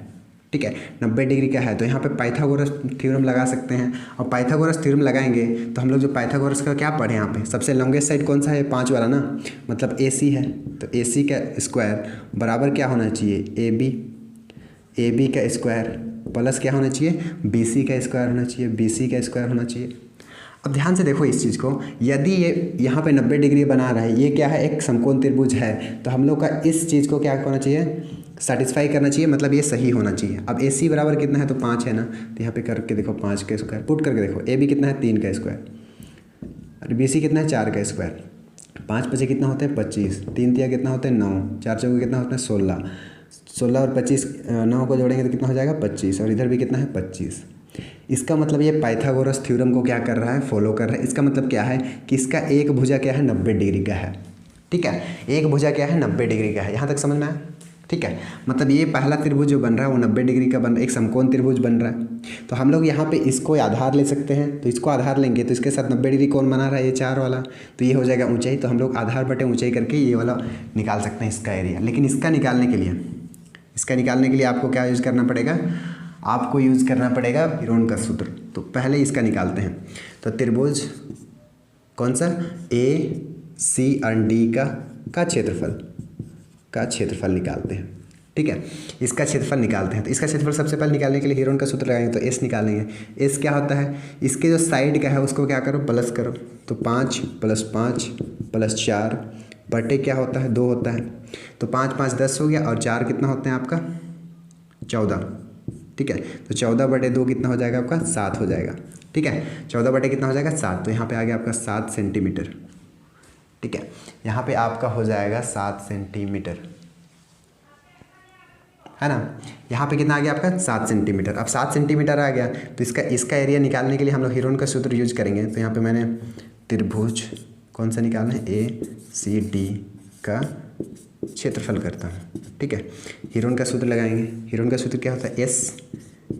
ठीक है, 90 डिग्री का है, तो यहाँ पे पाइथागोरस थ्योरम लगा सकते हैं। और पाइथागोरस थ्योरम लगाएंगे तो हम लोग जो पाइथागोरस का क्या पढ़े, यहाँ पे सबसे लॉन्गेस्ट साइड कौन सा है, 5 वाला ना, मतलब ए सी है, तो ए सी का स्क्वायर बराबर क्या होना चाहिए, ए बी का स्क्वायर प्लस क्या होना चाहिए, बी सी का स्क्वायर होना चाहिए, बी सी का स्क्वायर होना चाहिए। अब ध्यान से देखो इस चीज़ को, यदि ये यहाँ पे 90 डिग्री बना रहा है, ये क्या है, एक समकोण त्रिभुज है, तो हम लोग का इस चीज़ को क्या होना चाहिए, सेटिस्फाई करना चाहिए, मतलब ये सही होना चाहिए। अब ए सी बराबर कितना है, तो 5 है ना, तो यहाँ पे करके देखो 5 का स्क्वायर पुट करके देखो, ए बी कितना है 3 का स्क्वायर, और बी सी कितना है 4 का स्क्वायर, 5 बचे कितना होता है 25, 3 तिया कितना होता है 9, 4 चौके कितना होता है 16, 16 और 25 9 को जोड़ेंगे तो कितना हो जाएगा 25, और इधर भी कितना है 25। इसका मतलब ये पाइथागोरस थ्योरम को क्या कर रहा है, फॉलो कर रहा है। इसका मतलब क्या है कि इसका एक भुजा क्या है 90 डिग्री का है, ठीक है, एक भुजा क्या है 90 डिग्री का है। यहाँ तक समझ में आया, ठीक है। मतलब ये पहला त्रिभुज जो बन रहा है वो 90 डिग्री का बन रहा है, एक समकोण त्रिभुज बन रहा है। तो हम लोग यहाँ पे इसको आधार ले सकते हैं, तो इसको आधार लेंगे तो इसके साथ 90 डिग्री कौन बना रहा है, ये 4 वाला, तो ये हो जाएगा ऊंचाई। तो हम लोग आधार बटे ऊंचाई करके ये वाला निकाल सकते हैं इसका एरिया। लेकिन इसका निकालने के लिए आपको क्या यूज़ करना पड़ेगा, आपको यूज़ करना पड़ेगा हीरोन का सूत्र। तो पहले इसका निकालते हैं। तो त्रिभुज कौन सा, ए सी और डी का क्षेत्रफल निकालते हैं, ठीक है। इसका क्षेत्रफल निकालते हैं। तो इसका क्षेत्रफल सबसे पहले निकालने के लिए हीरोन का सूत्र लगाएंगे, तो एस निकालेंगे। एस क्या होता है, इसके जो साइड का है उसको क्या करो, प्लस करो। तो 5 + 5 + 4 बटे क्या होता है 2 होता है। तो 5 × 5 = 10 हो गया, और 4 कितना होते हैं आपका 14, ठीक है। तो 14 बटे 2 कितना हो जाएगा आपका 7 हो जाएगा, ठीक है। 14 बटे कितना हो जाएगा 7, तो यहाँ पे आ गया आपका 7 सेंटीमीटर, ठीक है। यहाँ पे आपका हो जाएगा 7 सेंटीमीटर, है ना। यहाँ पे कितना आ गया आपका 7 सेंटीमीटर। अब 7 सेंटीमीटर आ गया तो इसका एरिया निकालने के लिए हम लोग हीरोन का सूत्र यूज करेंगे। तो यहाँ पे मैंने त्रिभुज कौन सा निकालना है, ए सी डी का क्षेत्रफल करता हूँ, ठीक है। हीरोन का सूत्र लगाएंगे। हीरोन का सूत्र क्या होता है,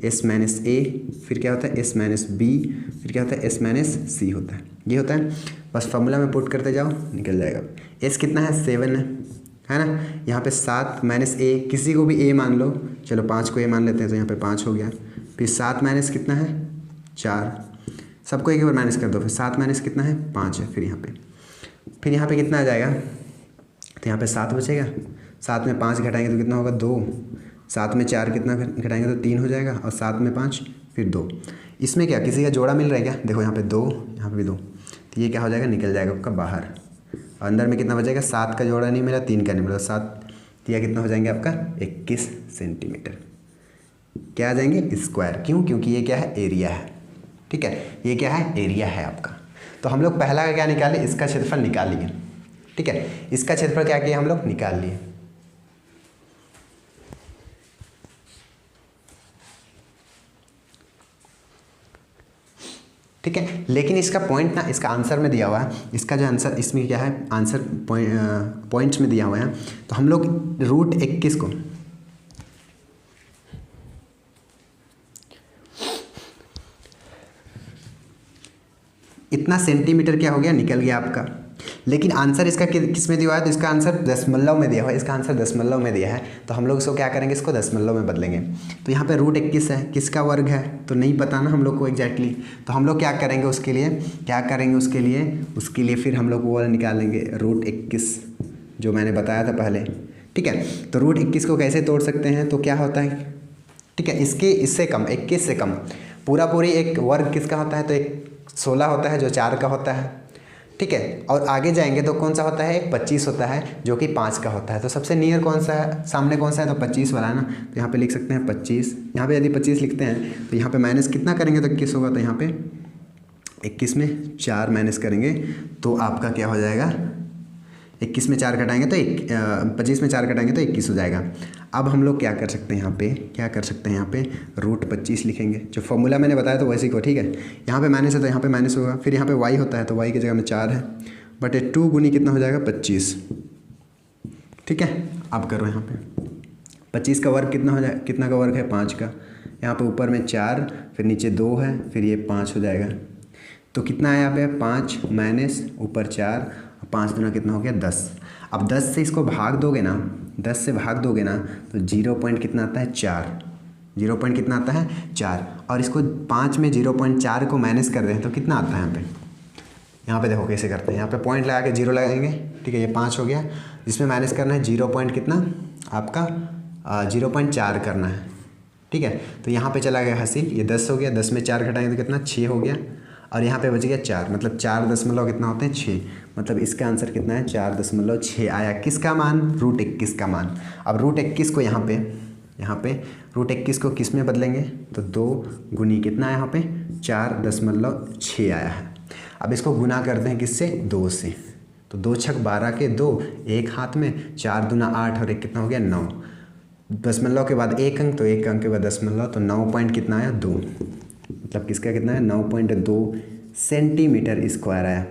एस माइनस ए, फिर क्या होता है एस माइनस बी, फिर क्या होता है एस माइनस सी होता है, ये होता है। बस फॉर्मूला में पुट करते जाओ, निकल जाएगा। एस कितना है 7 है ना। यहाँ पे 7 माइनस ए, किसी को भी ए मान लो, चलो 5 को ए मान लेते हैं, तो यहाँ पे 5 हो गया। फिर 7 माइनस कितना है 4, सबको एक बार माइनस कर दो। फिर 7 माइनस कितना है 5 है। फिर यहाँ पे कितना आ जाएगा, तो यहाँ पे 7 बचेगा। 7 में 5 घटाएंगे तो कितना होगा 2, 7 में 4 कितना घटाएंगे तो 3 हो जाएगा, और 7 में 5 फिर 2। इसमें क्या किसी का जोड़ा मिल रहा है क्या, देखो यहाँ पे 2, यहाँ पे भी 2, तो ये क्या हो जाएगा निकल जाएगा आपका बाहर। अंदर में कितना बचेगा, 7 का जोड़ा नहीं मिला, 3 का नहीं मिला, 7 या कितना हो जाएंगे आपका 21 सेंटीमीटर, क्या आ जाएंगे? स्क्वायर। क्यों? क्योंकि ये क्या है? एरिया है। ठीक है, ये क्या है? एरिया है आपका। तो हम लोग पहला का क्या निकाले? इसका क्षेत्रफल निकाल लिए। ठीक है, इसका क्षेत्रफल क्या किया हम लोग? निकाल लिए। ठीक है, लेकिन इसका पॉइंट ना इसका आंसर में दिया हुआ है, इसका जो आंसर इसमें क्या है? आंसर पॉइंट्स में दिया हुआ है। तो हम लोग √21 को इतना सेंटीमीटर क्या हो गया? निकल गया आपका। लेकिन आंसर इसका किस में दिया हुआ है? तो इसका आंसर दशमलव में दिया हुआ है। इसका आंसर दशमलव में दिया है, तो हम लोग इसको क्या करेंगे? इसको दशमलव में बदलेंगे। तो यहाँ पे √21 है, किसका वर्ग है? तो नहीं पता ना हम लोग को एग्जैक्टली। तो हम लोग क्या करेंगे उसके लिए? उसके लिए फिर हम लोग वो निकालेंगे √21 जो मैंने बताया था पहले। ठीक है, तो √21 को कैसे तोड़ सकते हैं? तो क्या होता है? ठीक है, इससे कम 21 से कम पूरी एक वर्ग किसका होता है? तो एक 16 होता है जो 4 का होता है। ठीक है, और आगे जाएंगे तो कौन सा होता है? एक 25 होता है जो कि 5 का होता है। तो सबसे नियर कौन सा है? सामने कौन सा है? तो 25 वाला है ना। तो यहाँ पे लिख सकते हैं 25। यहाँ पे यदि 25 लिखते हैं तो यहाँ पे माइनस कितना करेंगे तो 21 होगा। तो यहाँ पे 21 में 4 माइनस करेंगे तो आपका क्या हो जाएगा? 21 में 4 घटाएंगे तो 25 में 4 घटाएंगे तो 21 हो जाएगा। अब हम लोग क्या कर सकते हैं? यहाँ पे √25 लिखेंगे। जो फॉर्मूला मैंने बताया तो वैसे ही को। ठीक है, यहाँ पे माइनस है तो यहाँ पे माइनस होगा। फिर यहाँ पे y होता है तो y की जगह में 4 है बट 2 गुनी कितना हो जाएगा? 25। ठीक है, अब करो यहाँ पे 25 का वर्ग कितना हो जाए? कितना का वर्ग है? 5 का। यहाँ पे ऊपर में 4 फिर नीचे 2 है फिर ये 5 हो जाएगा। तो कितना है यहाँ पे? 5 माइनस ऊपर 4, 5 दूना कितना हो गया? 10। अब 10 से इसको भाग दोगे ना, 10 से भाग दोगे ना तो 0 पॉइंट कितना आता है? 4। 0 पॉइंट कितना आता है? 4। और इसको 5 में 0.4 को माइनस कर दें तो कितना आता है? यहाँ पे देखो कैसे करते हैं। यहाँ पे पॉइंट लगा के 0 लगाएंगे। ठीक है, ये 5 हो गया। जिसमें माइनस करना है 0 पॉइंट कितना आपका 0.4 करना है। ठीक है, तो यहाँ पे चला गया हासिल, ये 10 हो गया। 10 में 4 घटाएंगे तो कितना? 6 हो गया। और यहाँ पे बच गया 4, मतलब 4 दशमलव कितना होते हैं? 6। मतलब इसका आंसर कितना है? 4.6 आया। किसका मान? √21 का मान। अब √21 को यहाँ पे √21 को किस में बदलेंगे? तो 2 गुनी कितना है यहाँ पे? 4.6 आया है। अब इसको गुना करते हैं किससे? 2 से। तो 2 छक 12 के 2, एक हाथ में 4 दूना 8 और एक कितना हो गया? 9। दशमलव के बाद एक अंक तो एक अंक के बाद दशमलव, तो 9 पॉइंट कितना आया? 2। मतलब किसका कितना है? 9.2 सेंटीमीटर स्क्वायर आया।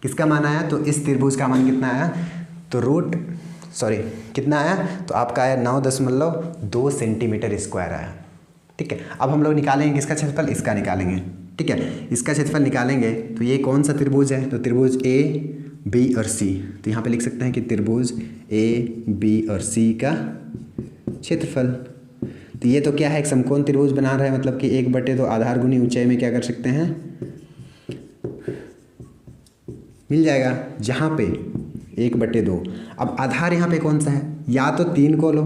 किसका मान आया? तो इस त्रिभुज का मान कितना आया? तो कितना आया? तो आपका आया 9.2 सेंटीमीटर स्क्वायर आया। ठीक है, अब हम लोग निकालेंगे किसका क्षेत्रफल? इसका निकालेंगे। ठीक है, इसका क्षेत्रफल निकालेंगे तो ये कौन सा त्रिभुज है? तो त्रिभुज A, B और C। तो यहाँ पे लिख सकते हैं कि त्रिभुज A, B और C का क्षेत्रफल। तो ये तो क्या है? एक समकोण त्रिभुज बना रहा है, मतलब कि 1/2 आधार गुनी ऊंचाई में क्या कर सकते हैं? मिल जाएगा, जहाँ पे 1/2। अब आधार यहाँ पे कौन सा है? या तो 3 को लो,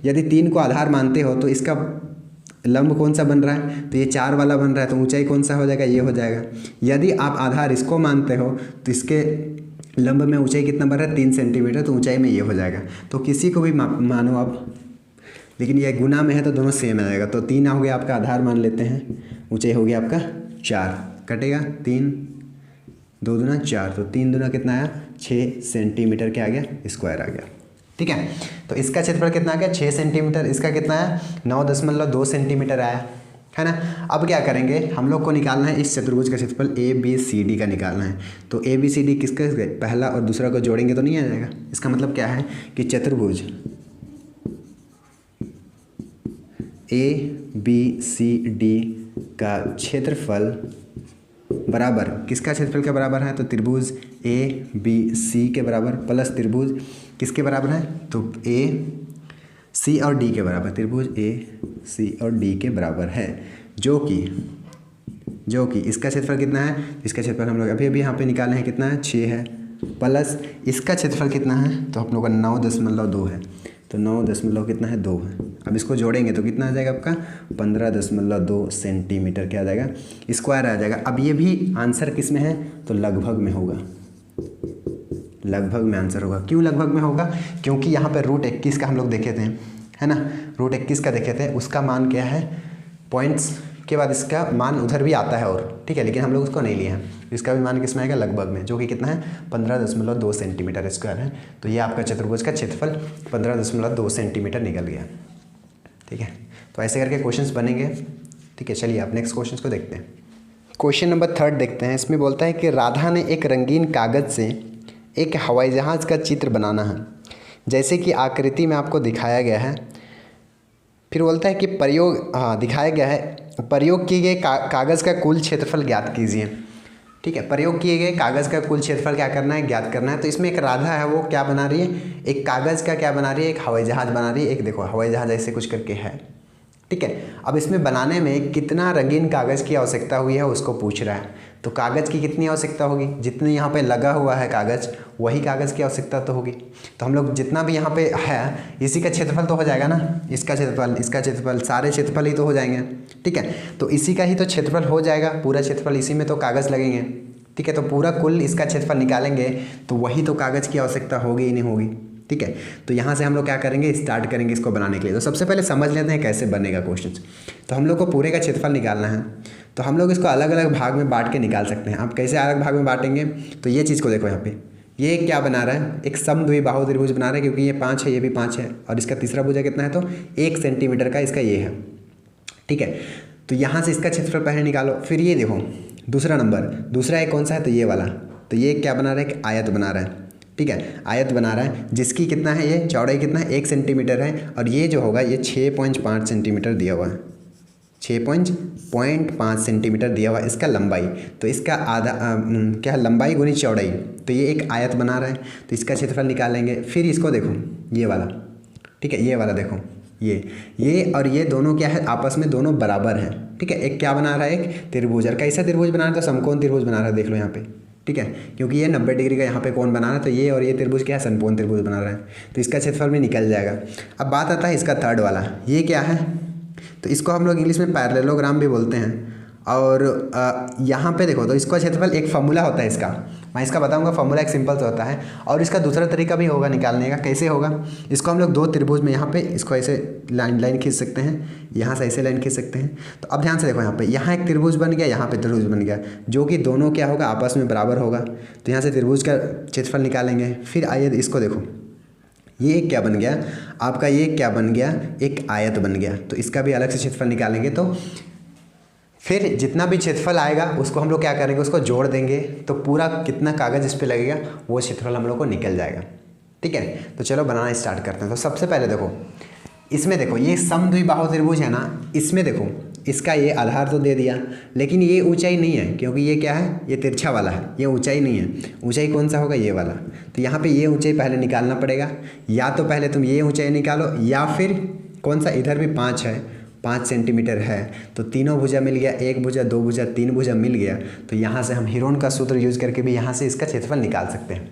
यदि 3 को आधार मानते हो तो इसका लंब कौन सा बन रहा है? तो ये 4 वाला बन रहा है, तो ऊंचाई कौन सा हो जाएगा? ये हो जाएगा। यदि आप आधार इसको मानते हो तो इसके लंब में ऊंचाई कितना बन रहा है? 3 सेंटीमीटर, तो ऊंचाई में ये हो जाएगा। तो किसी को भी मानो आप, लेकिन ये गुना में है तो दोनों सेम आ जाएगा। तो 3 हो गया आपका आधार मान लेते हैं, ऊंचाई हो गया आपका 4, कटेगा 3, 2 दूना 4, तो 3 दूना कितना आया? 6 सेंटीमीटर क्या आ गया? स्क्वायर आ गया। ठीक है, तो इसका क्षेत्रफल कितना आ गया? 6 सेंटीमीटर। इसका कितना आया? 9.2 सेंटीमीटर आया, है ना। अब क्या करेंगे? हम लोग को निकालना है इस चतुर्भुज का क्षेत्रफल ABCD का निकालना है। तो ABCD किसका? पहला और दूसरा को जोड़ेंगे तो नहीं आ जाएगा। इसका मतलब क्या है कि चतुर्भुज ABCD का क्षेत्रफल बराबर किसका क्षेत्रफल के बराबर है? तो त्रिभुज ABC के बराबर प्लस त्रिभुज किसके बराबर है? तो AC और D के बराबर। त्रिभुज AC और D के बराबर है, जो कि इसका क्षेत्रफल कितना है? इसका क्षेत्रफल हम लोग अभी यहाँ पे निकाले हैं, कितना है? 6 है, प्लस इसका क्षेत्रफल कितना है? तो हम लोग का 9.2 है। तो 9 कितना है? 2 है। अब इसको जोड़ेंगे तो कितना आ जाएगा आपका? 15.2 सेंटीमीटर क्या आ जाएगा? स्क्वायर आ जाएगा। अब ये भी आंसर किस में है? तो लगभग में होगा, लगभग में आंसर होगा। क्यों लगभग में होगा? क्योंकि यहाँ पे √21 का हम लोग देखे थे, है ना। √21 का देखे थे, उसका मान क्या है, पॉइंट्स के बाद इसका मान उधर भी आता है और ठीक है, लेकिन हम लोग उसको नहीं लिए हैं। इसका भी मान किस में आएगा, लगभग में, जो कि कितना है 15.2 सेंटीमीटर स्क्वायर है। तो ये आपका चतुर्भुज का क्षेत्रफल 15.2 सेंटीमीटर निकल गया। ठीक है, तो ऐसे करके क्वेश्चंस बनेंगे। ठीक है, चलिए आप नेक्स्ट क्वेश्चन को देखते हैं। क्वेश्चन नंबर 3 देखते हैं। इसमें बोलता है कि राधा ने एक रंगीन कागज़ से एक हवाई जहाज़ का चित्र बनाना है, जैसे कि आकृति में आपको दिखाया गया है। फिर बोलता है कि दिखाया गया है, प्रयोग किए गए कागज़ का कुल क्षेत्रफल ज्ञात कीजिए। ठीक है, प्रयोग किए गए कागज़ का कुल क्षेत्रफल क्या करना है, ज्ञात करना है। तो इसमें एक राधा है, वो क्या बना रही है, एक कागज़ का क्या बना रही है, एक हवाई जहाज़ बना रही है। एक देखो हवाई जहाज़ ऐसे कुछ करके है। ठीक है, अब इसमें बनाने में कितना रंगीन कागज़ की आवश्यकता हुई है उसको पूछ रहा है। तो कागज़ की कितनी आवश्यकता होगी, जितने यहाँ पे लगा हुआ है कागज़, वही कागज़ की आवश्यकता तो होगी। तो हम लोग जितना भी यहाँ पे है, इसी का क्षेत्रफल तो हो जाएगा ना, इसका क्षेत्रफल, सारे क्षेत्रफल ही तो हो जाएंगे। ठीक है, तो इसी का ही तो क्षेत्रफल हो जाएगा, पूरा क्षेत्रफल, इसी में तो कागज़ लगेंगे। ठीक है, तो पूरा कुल इसका क्षेत्रफल निकालेंगे तो वही तो कागज़ की आवश्यकता होगी ही नहीं होगी। ठीक है, तो यहाँ से हम लोग क्या करेंगे, स्टार्ट करेंगे इसको बनाने के लिए। तो सबसे पहले समझ लेते हैं कैसे बनेगा क्वेश्चन। तो हम लोग को पूरे का क्षेत्रफल निकालना है, तो हम लोग इसको अलग अलग भाग में बांट के निकाल सकते हैं। आप कैसे अलग भाग में बांटेंगे, तो ये चीज़ को देखो, यहाँ पे ये क्या बना रहा है, एक समद्विबाहु त्रिभुज बना रहा है, क्योंकि ये 5 है, ये भी 5 है, और इसका तीसरा भुजा कितना है, तो 1 सेंटीमीटर का इसका ये है। ठीक है, तो यहाँ से इसका क्षेत्रफल पहले निकालो। फिर ये देखो दूसरा एक कौन सा है, तो ये वाला, तो ये क्या बना रहा है, एक आयत बना रहा है। ठीक है, आयत बना रहा है, जिसकी कितना है, ये चौड़ाई कितना है, 1 सेंटीमीटर है, और ये जो होगा ये 6.5 सेंटीमीटर दिया हुआ है, 6.5 सेंटीमीटर दिया हुआ है इसका लंबाई। तो इसका आधा क्या है, लंबाई गुनी चौड़ाई, तो ये एक आयत बना रहा है, तो इसका क्षेत्रफल निकालेंगे। फिर इसको देखो, ये वाला, ठीक है, ये वाला देखो, ये और ये दोनों क्या है, आपस में दोनों बराबर हैं। ठीक है, एक क्या बना रहा है, एक त्रिभुज, और कैसा त्रिभुज बना रहा है, तो समकोण त्रिभुज बना रहा है, देख लो यहाँ पे। ठीक है, क्योंकि ये 90 डिग्री का यहाँ पे कोण बना रहा है, तो ये और ये त्रिभुज क्या है, समकोण त्रिभुज बना रहा है, तो इसका क्षेत्रफल भी निकल जाएगा। अब बात आता है इसका थर्ड वाला, ये क्या है, तो इसको हम लोग इंग्लिश में पैरेललोग्राम भी बोलते हैं। और यहाँ पे देखो, तो इसका क्षेत्रफल एक फार्मूला होता है इसका, मैं इसका बताऊंगा, फार्मूला एक सिंपल से होता है। और इसका दूसरा तरीका भी होगा निकालने का, कैसे होगा, इसको हम लोग दो त्रिभुज में यहाँ पे इसको ऐसे लाइन खींच सकते हैं, यहाँ से ऐसे लाइन खींच सकते हैं। तो अब ध्यान से देखो, यहाँ पे यहाँ एक त्रिभुज बन गया, यहाँ पे त्रिभुज बन गया, जो कि दोनों क्या होगा, आपस में बराबर होगा। तो यहाँ से त्रिभुज का क्षेत्रफल निकालेंगे। फिर आइए इसको देखो, ये क्या बन गया आपका, ये क्या बन गया, एक आयत बन गया, तो इसका भी अलग से क्षेत्रफल निकालेंगे। तो फिर जितना भी क्षेत्रफल आएगा उसको हम लोग क्या करेंगे, उसको जोड़ देंगे, तो पूरा कितना कागज़ इस पर लगेगा वो क्षेत्रफल हम लोग को निकल जाएगा। ठीक है, तो चलो बनाना स्टार्ट करते हैं। तो सबसे पहले देखो, इसमें देखो ये समद्विबाहु त्रिभुज है ना, इसमें देखो इसका ये आधार तो दे दिया, लेकिन ये ऊंचाई नहीं है, क्योंकि ये क्या है, ये तिरछा वाला है, ये ऊंचाई नहीं है। ऊंचाई कौन सा होगा, ये वाला। तो यहाँ पे ये ऊंचाई पहले निकालना पड़ेगा, या तो पहले तुम ये ऊंचाई निकालो, या फिर कौन सा, इधर भी 5 है, 5 सेंटीमीटर है, तो तीनों भुजा मिल गया, एक भुजा, दो भुजा, तीन भुजा मिल गया। तो यहाँ से हम हीरोन का सूत्र यूज़ करके भी यहाँ से इसका क्षेत्रफल निकाल सकते हैं।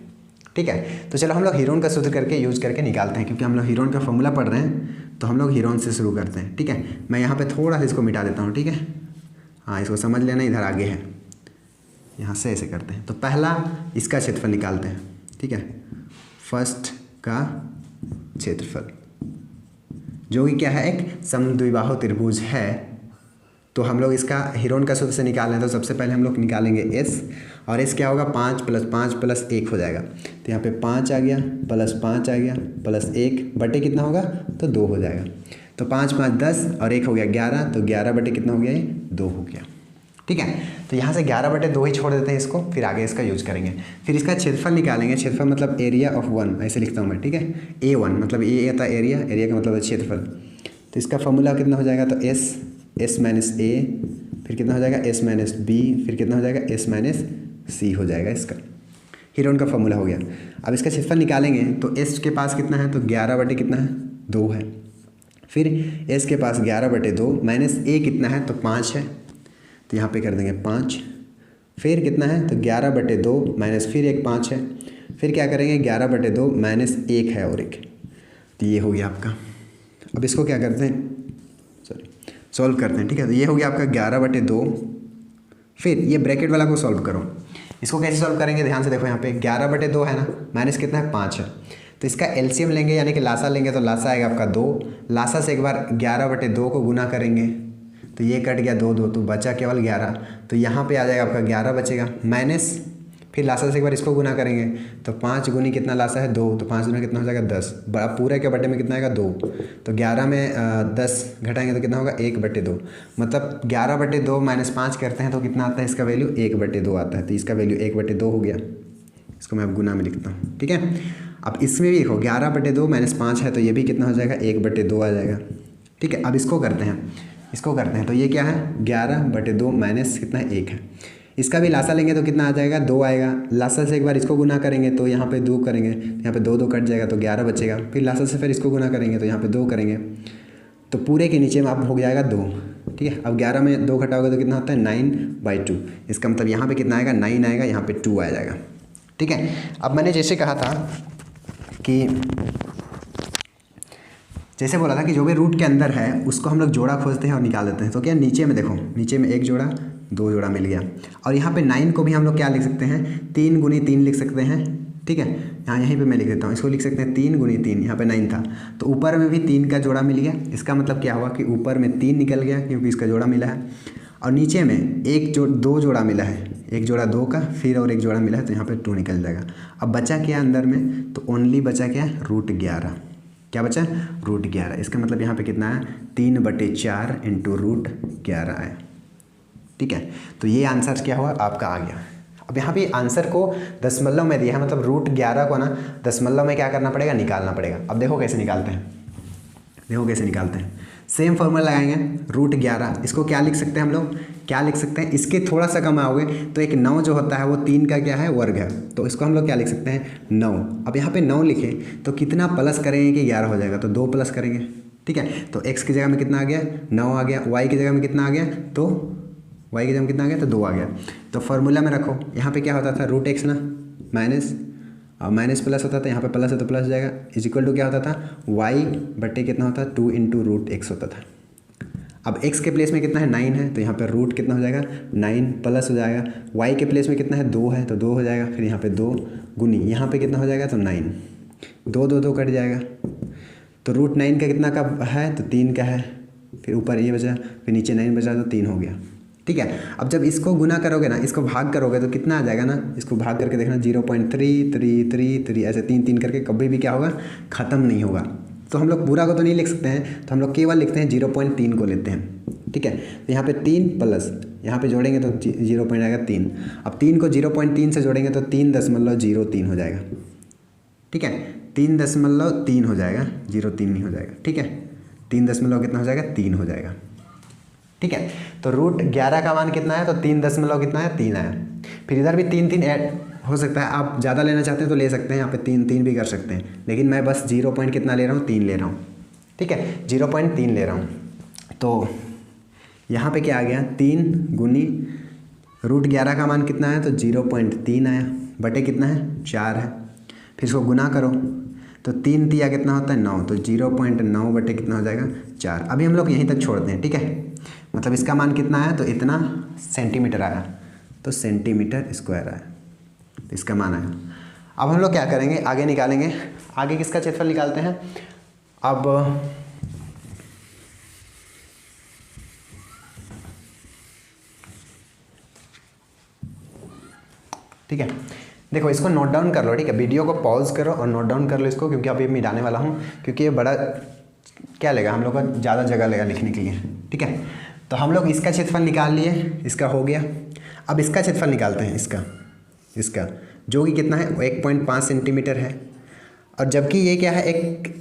ठीक है, तो चलो हम लोग हीरोन का सूत्र करके यूज़ करके निकालते हैं, क्योंकि हम लोग हीरोन का फॉर्मूला पढ़ रहे हैं, तो हम लोग हीरोन से शुरू करते हैं। ठीक है, मैं यहाँ पे थोड़ा सा इसको मिटा देता हूँ। ठीक है, हाँ, इसको समझ लेना, इधर आगे है, यहाँ से ऐसे करते हैं। तो पहला इसका क्षेत्रफल निकालते हैं। ठीक है, फर्स्ट का क्षेत्रफल, जो कि क्या है, एक समद्विबाहु त्रिभुज है। तो हम लोग इसका हीरोन का सूत्र से निकाल रहे हैं, तो सबसे पहले हम लोग निकालेंगे एस, और एस क्या होगा, 5 + 5 + 1 हो जाएगा। तो यहाँ पे 5 आ गया, +5 आ गया, +1 बटे कितना होगा, तो 2 हो जाएगा। तो 5 × 5 = 10, और 1 हो गया 11, तो 11 बटे कितना हो गया, ये 2 हो गया। ठीक है, तो यहाँ से 11 बटे 2 ही छोड़ देते हैं इसको, फिर आगे इसका यूज करेंगे। फिर इसका क्षेत्रफल निकालेंगे। क्षेत्रफल मतलब एरिया ऑफ 1, ऐसे लिखता हूँ मैं। ठीक है, A1 मतलब ये था एरिया, एरिया का मतलब है क्षेत्रफल। तो इसका फॉर्मूला कितना हो जाएगा, तो S - A, फिर कितना हो जाएगा, S - B, फिर कितना हो जाएगा, S - C हो जाएगा। इसका हीरोन का फॉर्मूला हो गया। अब इसका क्षेत्रफल निकालेंगे, तो S के पास कितना है, तो 11 बटे कितना है, 2 है। फिर S के पास 11 बटे 2 - A कितना है, तो 5 है, तो यहाँ पे कर देंगे 5। फिर कितना है, तो 11 बटे 2 माइनस फिर एक 5 है, फिर क्या करेंगे, 11 बटे 2 - 1 है और 1, तो ये हो गया आपका। अब इसको क्या करते हैं, सॉल्व करते हैं। ठीक है, तो ये हो गया आपका 11 बटे 2। फिर ये ब्रैकेट वाला को सॉल्व करो। इसको कैसे सॉल्व करेंगे, ध्यान से देखो, यहाँ पे 11 बटे 2 है ना, माइनस कितना है, 5 है। तो इसका एलसीएम लेंगे यानी कि लासा लेंगे तो लासा आएगा आपका 2। लासा से एक बार 11/2 को गुना करेंगे तो ये कट गया 2 2, तो बचा केवल 11। तो यहाँ पे आ जाएगा आपका 11 बचेगा, माइनस फिर लासा से एक बार इसको गुना करेंगे तो 5 गुनी कितना लासा है 2, तो 5 गुना कितना हो जाएगा 10। पूरे के बटे में कितना आएगा 2, तो 11 में 10 घटाएंगे तो कितना होगा 1/2। मतलब 11/2 माइनस 5 करते हैं तो कितना आता है इसका वैल्यू 1/2 आता है। तो इसका वैल्यू 1/2 हो गया। इसको मैं अब गुना में लिखता हूँ, ठीक है। अब इसमें भी देखो 11/2 माइनस 5 है तो ये भी कितना हो जाएगा 1/2 आ जाएगा, ठीक है। अब इसको करते हैं तो ये क्या है 11/2 माइनस कितना है 1 है। इसका भी लासा लेंगे तो कितना आ जाएगा 2 आएगा। लासा से एक बार इसको गुना करेंगे तो यहाँ पे 2 करेंगे, यहाँ पे 2 2 कट जाएगा तो 11 बचेगा। फिर लासा से फिर इसको गुना करेंगे तो यहाँ पे 2 करेंगे तो पूरे के नीचे में आप हो जाएगा 2, ठीक है। अब 11 में 2 घटाओगे तो कितना होता है 9/2। इसका मतलब यहाँ पे कितना आएगा 9 आएगा, यहाँ पे 2 आ जाएगा, ठीक है। अब मैंने जैसे कहा था कि जैसे बोला था कि जो भी रूट के अंदर है उसको हम लोग जोड़ा खोजते हैं और निकाल देते हैं। तो क्या नीचे में देखो, नीचे में 1 जोड़ा 2 जोड़ा मिल गया। और यहाँ पे 9 को भी हम लोग क्या लिख सकते हैं 3 गुनी 3 लिख सकते हैं, ठीक है। यहीं पे मैं लिख देता हूँ, इसको लिख सकते हैं 3 गुनी 3। यहाँ पे 9 था तो ऊपर में भी 3 का जोड़ा मिल गया। इसका मतलब क्या हुआ कि ऊपर में 3 निकल गया क्योंकि इसका जोड़ा मिला है, और नीचे में 2 जोड़ा मिला है, 1 जोड़ा 2 का फिर और 1 जोड़ा मिला है तो यहाँ पे 2 निकल जाएगा। अब बचा क्या अंदर में, तो ओनली बचा क्या √11। क्या बचा √11। इसका मतलब यहाँ पे कितना है 3/4 इंटू √11 आया, ठीक है। तो ये आंसर क्या हुआ आपका आ गया। अब यहाँ पे आंसर को दशमलव में दिया है, मतलब √11 को ना दशमलव में क्या करना पड़ेगा निकालना पड़ेगा। अब देखो कैसे निकालते हैं, सेम फॉर्मूला लगाएंगे √11। इसको क्या लिख सकते हैं हम लोग, क्या लिख सकते हैं, इसके थोड़ा सा कम आओगे तो एक 9 जो होता है वो 3 का क्या है वर्ग है, तो इसको हम लोग क्या लिख सकते हैं 9। अब यहाँ पे 9 लिखे तो कितना प्लस करेंगे कि 11 हो जाएगा, तो 2 प्लस करेंगे, ठीक है। तो x की जगह में कितना आ गया 9 आ गया, y की जगह में कितना आ गया, तो y की जगह में कितना आ गया तो 2 आ गया। तो फॉर्मूला में रखो, यहाँ पे क्या होता था √x ना माइनस, और माइनस प्लस होता था, यहाँ पे प्लस है तो प्लस जाएगा, इज इक्वल टू क्या होता था y/, कितना होता था 2 इंटू √x होता था। अब x के प्लेस में कितना है 9 है तो यहाँ पे रूट कितना हो जाएगा 9 प्लस हो जाएगा। y के प्लेस में कितना है 2 है तो 2 हो जाएगा, फिर यहाँ पे 2 गुनी यहाँ पे कितना हो जाएगा तो 9, 2 2 2 कट जाएगा। तो √9 का कितना का है तो 3 का है, फिर ऊपर ये बचा, फिर नीचे 9 बचा तो 3 हो गया, ठीक है। अब जब इसको गुना करोगे ना, इसको भाग करोगे तो कितना आ जाएगा ना, इसको भाग करके देखना 0.333 ऐसे 3 3 करके कभी भी क्या होगा ख़त्म नहीं होगा। तो हम लोग पूरा को तो नहीं लिख सकते हैं, तो हम लोग केवल लिखते हैं 0.3 को लेते हैं, ठीक है। तो यहाँ पे 3 प्लस यहाँ पे जोड़ेंगे तो 0 पॉइंट आएगा 3। अब 3 को 0.3 से जोड़ेंगे तो 3.03 हो जाएगा, ठीक है। 3.3 हो जाएगा, 0.3 नहीं हो जाएगा, ठीक है। 3 दशमलव कितना हो जाएगा 3 हो जाएगा, ठीक है। तो √11 का मान कितना है तो 3 दशमलव कितना है 3 आया। फिर इधर भी 3 3 ऐड हो सकता है, आप ज़्यादा लेना चाहते हैं तो ले सकते हैं, यहाँ पे 3 3 भी कर सकते हैं, लेकिन मैं बस 0 पॉइंट कितना ले रहा हूँ 3 ले रहा हूँ, ठीक है 0.3 ले रहा हूँ। तो यहाँ पे क्या आ गया 3 गुनी √11 का मान कितना है तो 0.3 आया, बटे कितना है 4 है। फिर इसको गुना करो तो 3 तिया कितना होता है 9, तो 0.9 बटे कितना हो जाएगा 4। अभी हम लोग यहीं तक छोड़ते हैं, ठीक है। मतलब इसका मान कितना है तो इतना सेंटीमीटर आया, तो सेंटीमीटर स्क्वायर आया, तो इसका मान आया। अब हम लोग क्या करेंगे आगे निकालेंगे, आगे किसका क्षेत्रफल निकालते हैं। अब ठीक है, देखो इसको नोट डाउन कर लो, ठीक है। वीडियो को पॉज करो और नोट डाउन कर लो इसको, क्योंकि अभी मैं डालने वाला हूँ, क्योंकि ये बड़ा क्या लेगा हम लोग का ज़्यादा जगह लेगा लिखने के लिए, ठीक है। तो हम लोग इसका क्षेत्रफल निकाल लिए, इसका हो गया। अब इसका क्षेत्रफल निकालते हैं, इसका जो कि कितना है 1.5 सेंटीमीटर है। और जबकि ये क्या है एक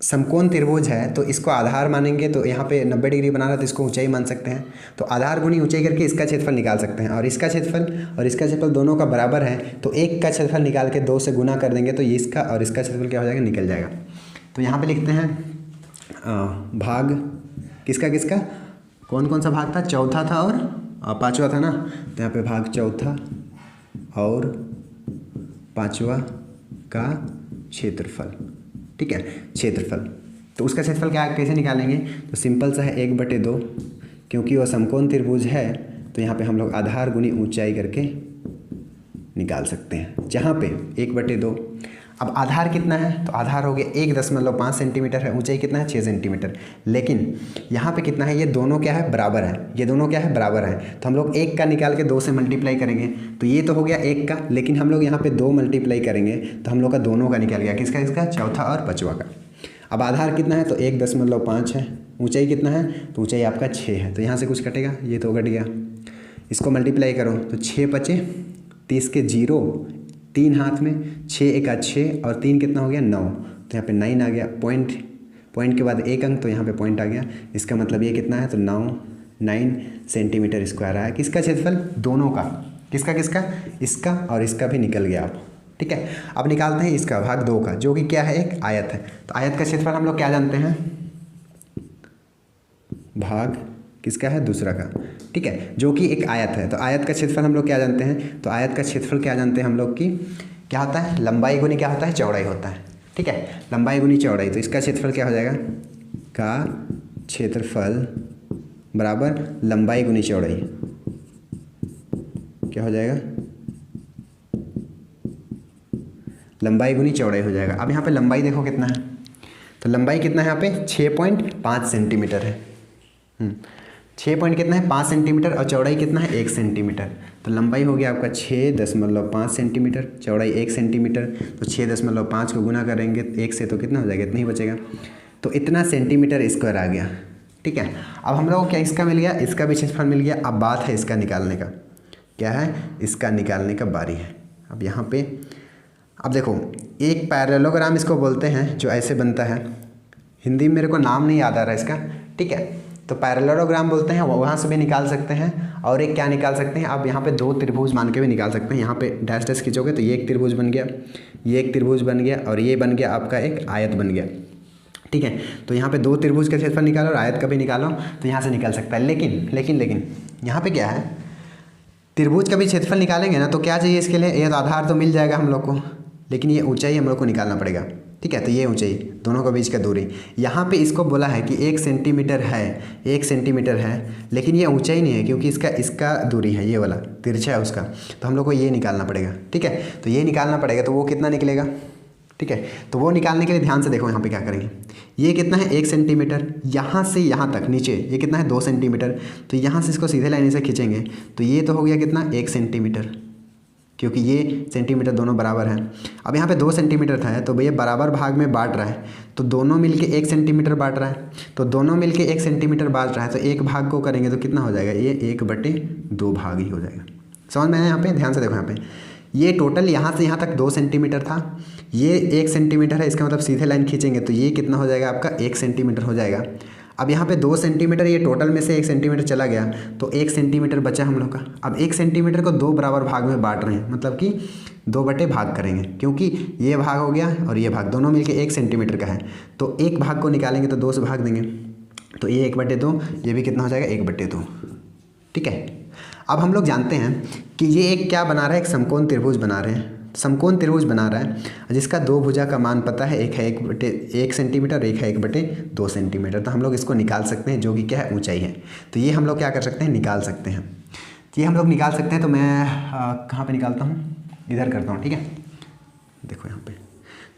समकोण त्रिभुज है, तो इसको आधार मानेंगे, तो यहाँ पे 90 डिग्री बना रहा है तो इसको ऊंचाई मान सकते हैं। तो आधार गुनी ऊंचाई करके इसका क्षेत्रफल निकाल सकते हैं, और इसका क्षेत्रफल दोनों का बराबर है, तो एक का क्षेत्रफल निकाल के 2 से गुना कर देंगे तो ये इसका और इसका क्षेत्रफल क्या हो जाएगा निकल जाएगा। तो यहाँ पे लिखते हैं भाग किसका कौन कौन सा भाग था, चौथा था और पाँचवा था ना, तो यहाँ पे भाग चौथा और पाँचवा का क्षेत्रफल, ठीक है क्षेत्रफल। तो उसका क्षेत्रफल क्या कैसे निकालेंगे, तो सिंपल सा है 1/2, क्योंकि वो समकोण त्रिभुज है तो यहाँ पे हम लोग आधार गुनी ऊंचाई करके निकाल सकते हैं, जहाँ पे 1/2 अब आधार कितना है, तो आधार हो गया 1.5 सेंटीमीटर है, ऊंचाई कितना है 6 सेंटीमीटर। लेकिन यहाँ पे कितना है, ये दोनों क्या है बराबर है, ये दोनों क्या है बराबर है। तो हम लोग 1 का निकाल के 2 से मल्टीप्लाई करेंगे, तो ये तो हो गया 1 का, लेकिन हम लोग यहाँ पे 2 मल्टीप्लाई करेंगे तो हम लोग का दोनों का निकल गया, किसका, इसका, चौथा और पाँचवा का। अब आधार कितना है, तो 1.5 है, ऊंचाई कितना है, तो ऊंचाई आपका 6 है, तो यहाँ से कुछ कटेगा, ये तो कट गया, इसको मल्टीप्लाई करो तो 6 पचे 30 के 0, 3 हाथ में, 6 एका 6 और 3 कितना हो गया 9, तो यहाँ पे 9 आ गया। पॉइंट के बाद 1 अंक, तो यहाँ पे पॉइंट आ गया, इसका मतलब ये कितना है, तो 9 सेंटीमीटर स्क्वायर आया। किसका क्षेत्रफल, दोनों का, किसका किसका, इसका और इसका भी निकल गया आप, ठीक है। अब निकालते हैं इसका भाग 2 का, जो कि क्या है, एक आयत है। तो आयत का क्षेत्रफल हम लोग क्या जानते हैं, भाग किसका है, दूसरा का, ठीक है, जो कि एक आयत है। तो आयत का क्षेत्रफल हम लोग क्या जानते हैं, तो आयत का क्षेत्रफल क्या जानते हैं हम लोग की, क्या होता है, लंबाई गुनी क्या होता है, चौड़ाई होता है, ठीक है, लंबाई गुनी चौड़ाई। तो इसका क्षेत्रफल क्या हो जाएगा, का क्षेत्रफल बराबर लंबाई गुनी चौड़ाई, क्या हो जाएगा, लंबाई गुनी चौड़ाई हो जाएगा। अब यहाँ पे लंबाई देखो कितना है, तो लंबाई कितना है यहाँ पे 6.5 सेंटीमीटर है, 6 पॉइंट कितना है 5 सेंटीमीटर, और चौड़ाई कितना है 1 सेंटीमीटर। तो लंबाई हो गया आपका 6.5 सेंटीमीटर, चौड़ाई 1 सेंटीमीटर, तो 6.5 को गुना करेंगे 1 से तो कितना हो जाएगा, इतना ही बचेगा, तो इतना सेंटीमीटर स्क्वायर आ गया, ठीक है। अब हम लोग को क्या इसका मिल गया, इसका भी क्षेत्रफल मिल गया। अब बात है इसका निकालने का, क्या है, इसका निकालने का बारी है। अब यहाँ पे अब देखो, एक पैरेललोग्राम इसको बोलते हैं, जो ऐसे बनता है, हिंदी में मेरे को नाम नहीं याद आ रहा है इसका, ठीक है, तो पैरेललोग्राम बोलते हैं, वहाँ से भी निकाल सकते हैं। और एक क्या निकाल सकते हैं, आप यहाँ पे 2 त्रिभुज मान के भी निकाल सकते हैं। यहाँ पे डैश डैश खींचोगे तो ये एक त्रिभुज बन गया, ये एक त्रिभुज बन गया, और ये बन गया आपका एक आयत बन गया, ठीक है। तो यहाँ पे 2 त्रिभुज का क्षेत्रफल निकालो और आयत का भी निकालो, तो यहाँ से निकल सकता है। लेकिन यहाँ पे क्या है, त्रिभुज का भी क्षेत्रफल निकालेंगे ना, तो क्या चाहिए इसके लिए, ये तो आधार तो मिल जाएगा हम लोग को, लेकिन ये ऊंचाई हम लोग को निकालना पड़ेगा, ठीक है। तो ये ऊंचाई, दोनों के बीच का दूरी, यहाँ पे इसको बोला है कि 1 सेंटीमीटर है, 1 सेंटीमीटर है, लेकिन ये ऊंचाई नहीं है, क्योंकि इसका दूरी है, ये वाला तिरछा है उसका, तो हम लोग को ये निकालना पड़ेगा, ठीक है। तो ये निकालना पड़ेगा, तो वो कितना निकलेगा, ठीक है। तो वो निकालने के लिए ध्यान से देखो, यहाँ पे क्या करेंगे, ये कितना है 1 सेंटीमीटर, यहाँ से यहाँ तक नीचे ये कितना है 2 सेंटीमीटर, तो यहाँ से इसको सीधे लाइन से खींचेंगे तो ये तो हो गया कितना 1 सेंटीमीटर, क्योंकि ये सेंटीमीटर दोनों बराबर हैं। अब यहाँ पे 2 सेंटीमीटर था, तो भैया बराबर भाग में बांट रहा है, तो दोनों मिलके 1 सेंटीमीटर बांट रहा है, तो दोनों मिलके 1 सेंटीमीटर बांट रहा है, तो एक भाग को करेंगे तो कितना हो जाएगा, ये 1/2 भाग ही हो जाएगा। समझ में आया, यहाँ पे ध्यान से देखो, यहाँ पे ये टोटल यहाँ से यहाँ तक 2 सेंटीमीटर था, ये 1 सेंटीमीटर है, इसका मतलब सीधे लाइन खींचेंगे तो ये कितना हो जाएगा आपका 1 सेंटीमीटर हो जाएगा। अब यहाँ पे 2 सेंटीमीटर, ये टोटल में से 1 सेंटीमीटर चला गया, तो 1 सेंटीमीटर बचा हम लोग का। अब 1 सेंटीमीटर को 2 बराबर भाग में बांट रहे हैं, मतलब कि 2 भाग करेंगे, क्योंकि ये भाग हो गया और ये भाग दोनों मिलके 1 सेंटीमीटर का है, तो एक भाग को निकालेंगे तो 2 से भाग देंगे, तो ये 1/2, ये भी कितना हो जाएगा 1/2, ठीक है। अब हम लोग जानते हैं कि ये एक क्या बना रहा है, एक समकोण त्रिभुज बना रहे हैं, समकोण त्रिभुज बना रहा है, जिसका 2 भुजा का मान पता है, एक है 1 सेंटीमीटर, एक है 1/2 सेंटीमीटर। तो हम लोग इसको निकाल सकते हैं, जो कि क्या है ऊंचाई है। तो ये हम लोग क्या कर सकते हैं, निकाल सकते हैं, ये हम लोग निकाल सकते हैं। तो मैं कहाँ पे निकालता हूँ, इधर करता हूँ, ठीक है। देखो यहाँ पे,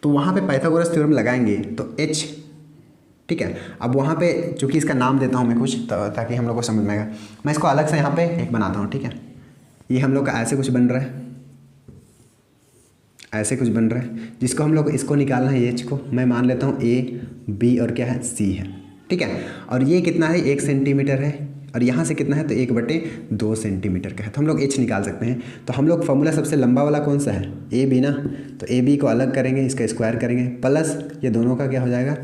तो वहाँ पे पाइथागोरस थ्योरम लगाएंगे तो h, ठीक है। अब वहाँ पे चूँकि इसका नाम देता हूँ मैं कुछ, ताकि हम लोग को समझ में आएगा, मैं इसको अलग से यहाँ पे एक बनाता हूँ, ठीक है। ये हम लोग का ऐसे कुछ बन रहा है, ऐसे कुछ बन रहा है, जिसको हम लोग इसको निकालना है, एच को मैं मान लेता हूँ ए, बी और क्या है सी है, ठीक है। और ये कितना है 1 सेंटीमीटर है, और यहाँ से कितना है तो 1/2 सेंटीमीटर का है, तो हम लोग एच निकाल सकते हैं। तो हम लोग फॉर्मूला सबसे लंबा वाला कौन सा है, ए बी ना, तो ए बी को अलग करेंगे, इसका स्क्वायर करेंगे, प्लस ये दोनों का क्या हो जाएगा,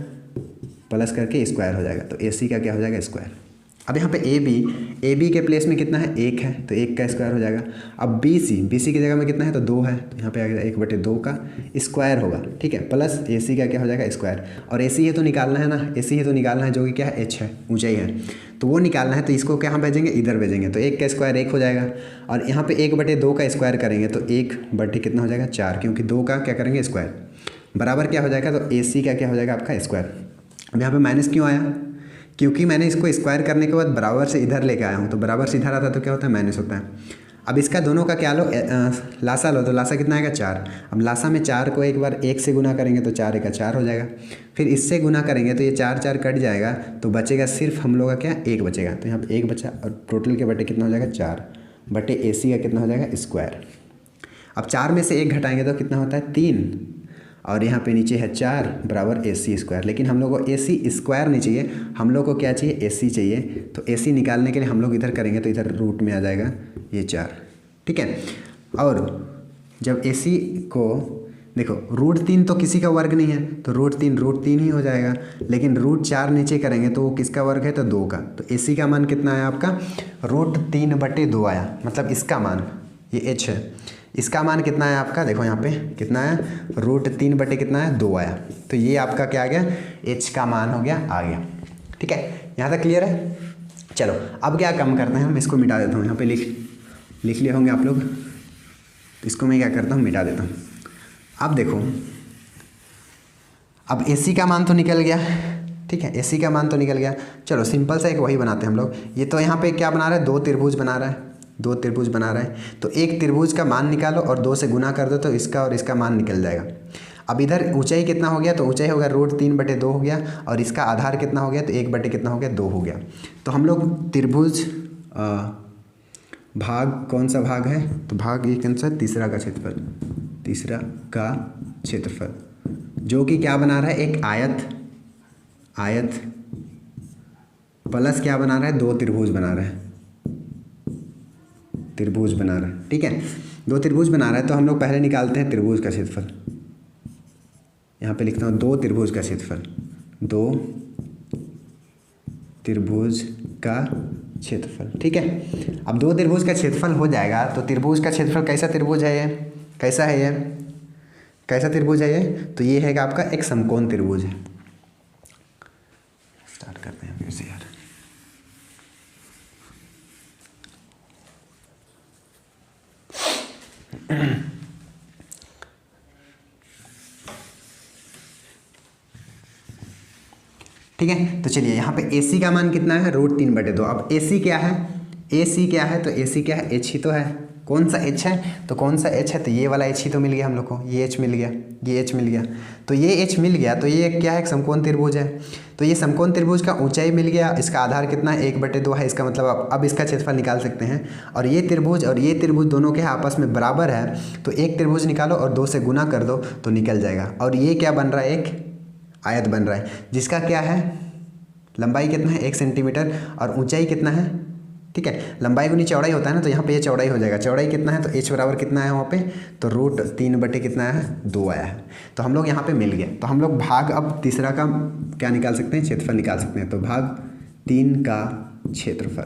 प्लस करके स्क्वायर हो जाएगा, तो ए सी का क्या हो जाएगा स्क्वायर। अब यहाँ पे ए बी के प्लेस में कितना है 1 है, तो 1 का स्क्वायर हो जाएगा। अब बी सी की जगह में कितना है तो 2 है, तो यहाँ पे आ गया 1/2 का स्क्वायर होगा, ठीक है, प्लस ए सी का क्या हो जाएगा स्क्वायर। और ए सी है तो निकालना है ना, ए सी है तो निकालना है, जो कि क्या है एच है, ऊंचाई है, तो वो निकालना है। तो इसको क्या हम भेजेंगे, इधर भेजेंगे, तो 1 का स्क्वायर 1 हो जाएगा, और यहाँ पे 1/2 का स्क्वायर करेंगे तो 1 कितना हो जाएगा 4, क्योंकि 2 का क्या करेंगे स्क्वायर, बराबर क्या हो जाएगा, तो ए सी का क्या हो जाएगा आपका स्क्वायर। अब यहाँ पे माइनस क्यों आया, क्योंकि मैंने इसको स्क्वायर करने के बाद बराबर से इधर लेके आया हूँ, तो बराबर से इधर आता है तो क्या होता है माइनस होता है। अब इसका दोनों का क्या लो, लासा लो, तो लासा कितना आएगा 4। अब लासा में 4 को एक बार 1 से गुना करेंगे तो 4 का 4 हो जाएगा, फिर इससे गुना करेंगे तो ये 4 4 कट जाएगा, तो बचेगा सिर्फ हम लोग का क्या 1 बचेगा, तो यहाँ पे 1 बचा और टोटल के बटे कितना हो जाएगा 4 बटे AC का कितना हो जाएगा स्क्वायर। अब 4 में से 1 घटाएंगे तो कितना होता है 3, और यहाँ पे नीचे है 4 बराबर AC स्क्वायर, लेकिन हम लोग को AC स्क्वायर नहीं चाहिए, हम लोग को क्या चाहिए AC चाहिए। तो AC निकालने के लिए हम लोग इधर करेंगे तो इधर रूट में आ जाएगा ये 4, ठीक है। और जब AC को देखो √3 तो किसी का वर्ग नहीं है, तो √3 ही हो जाएगा, लेकिन √4 नीचे करेंगे तो वो किसका वर्ग है, तो 2 का। तो AC का मान कितना है आपका √3/2 आया, मतलब इसका मान ये H है, इसका मान कितना है आपका, देखो यहाँ पे कितना है √3 कितना है 2 आया, तो ये आपका क्या आ गया H का मान हो गया, आ गया, ठीक है। यहाँ तक क्लियर है। चलो अब क्या कम करते हैं, हम इसको मिटा देता हूँ, यहाँ पे लिख लिए होंगे आप लोग, इसको मैं क्या करता हूँ मिटा देता हूँ। अब देखो अब AC का मान तो निकल गया, ठीक है, AC का मान तो निकल गया। चलो सिंपल सा एक वही बनाते हैं हम लोग। ये तो यहाँ पे क्या बना रहा है, 2 त्रिभुज बना रहा है, 2 त्रिभुज बना रहा है, तो एक त्रिभुज का मान निकालो और 2 से गुना कर दो तो इसका और इसका मान निकल जाएगा। अब इधर ऊंचाई कितना हो गया, तो ऊंचाई हो गया √3/2 हो गया, और इसका आधार कितना हो गया, तो 1 बटे कितना हो गया 2 हो गया। तो हम लोग त्रिभुज भाग कौन सा भाग है, तो भाग ये कौन सा, तीसरा का क्षेत्रफल, जो कि क्या बना रहा है, एक आयत प्लस क्या बना रहा है, 2 त्रिभुज बना रहा है, ठीक है, 2 त्रिभुज बना रहा है। तो हम लोग पहले निकालते हैं त्रिभुज का क्षेत्रफल, यहाँ पे लिखता हूँ 2 त्रिभुज का क्षेत्रफल, 2 त्रिभुज का क्षेत्रफल, ठीक है। अब 2 त्रिभुज का क्षेत्रफल हो जाएगा, तो त्रिभुज का क्षेत्रफल कैसा त्रिभुज है ये, कैसा है ये, कैसा त्रिभुज है ये, तो ये है आपका एक समकोण त्रिभुज है। स्टार्ट करते हैं फिर से यार। ठीक है, तो चलिए यहाँ पे AC का मान कितना है √3/2। अब AC क्या है, AC क्या है, तो AC क्या है, H ही तो है। कौन सा H है, तो कौन सा H है, तो ये वाला H ही तो मिल गया हम लोग को, ये H मिल गया, ये H मिल गया, तो ये H मिल गया, तो ये क्या है, समकोण त्रिभुज है। तो ये समकोण त्रिभुज का ऊंचाई मिल गया, इसका आधार कितना है 1/2 है, इसका मतलब अब इसका क्षेत्रफल निकाल सकते हैं। और ये त्रिभुज दोनों के आपस में बराबर है, तो एक त्रिभुज निकालो और 2 से गुना कर दो तो निकल जाएगा। और ये क्या बन रहा है, एक आयत बन रहा है, जिसका क्या है, लंबाई कितना है 1 सेंटीमीटर और ऊंचाई कितना है, ठीक है, लंबाई गुनी चौड़ाई होता है ना, तो यहाँ पे ये चौड़ाई हो जाएगा। चौड़ाई कितना है, तो H बराबर कितना है वहाँ पे, तो √3 कितना है 2 आया है। तो हम लोग यहाँ पे मिल गया, तो हम लोग भाग अब तीसरा का क्या निकाल सकते हैं, क्षेत्रफल निकाल सकते हैं। तो भाग 3 का क्षेत्रफल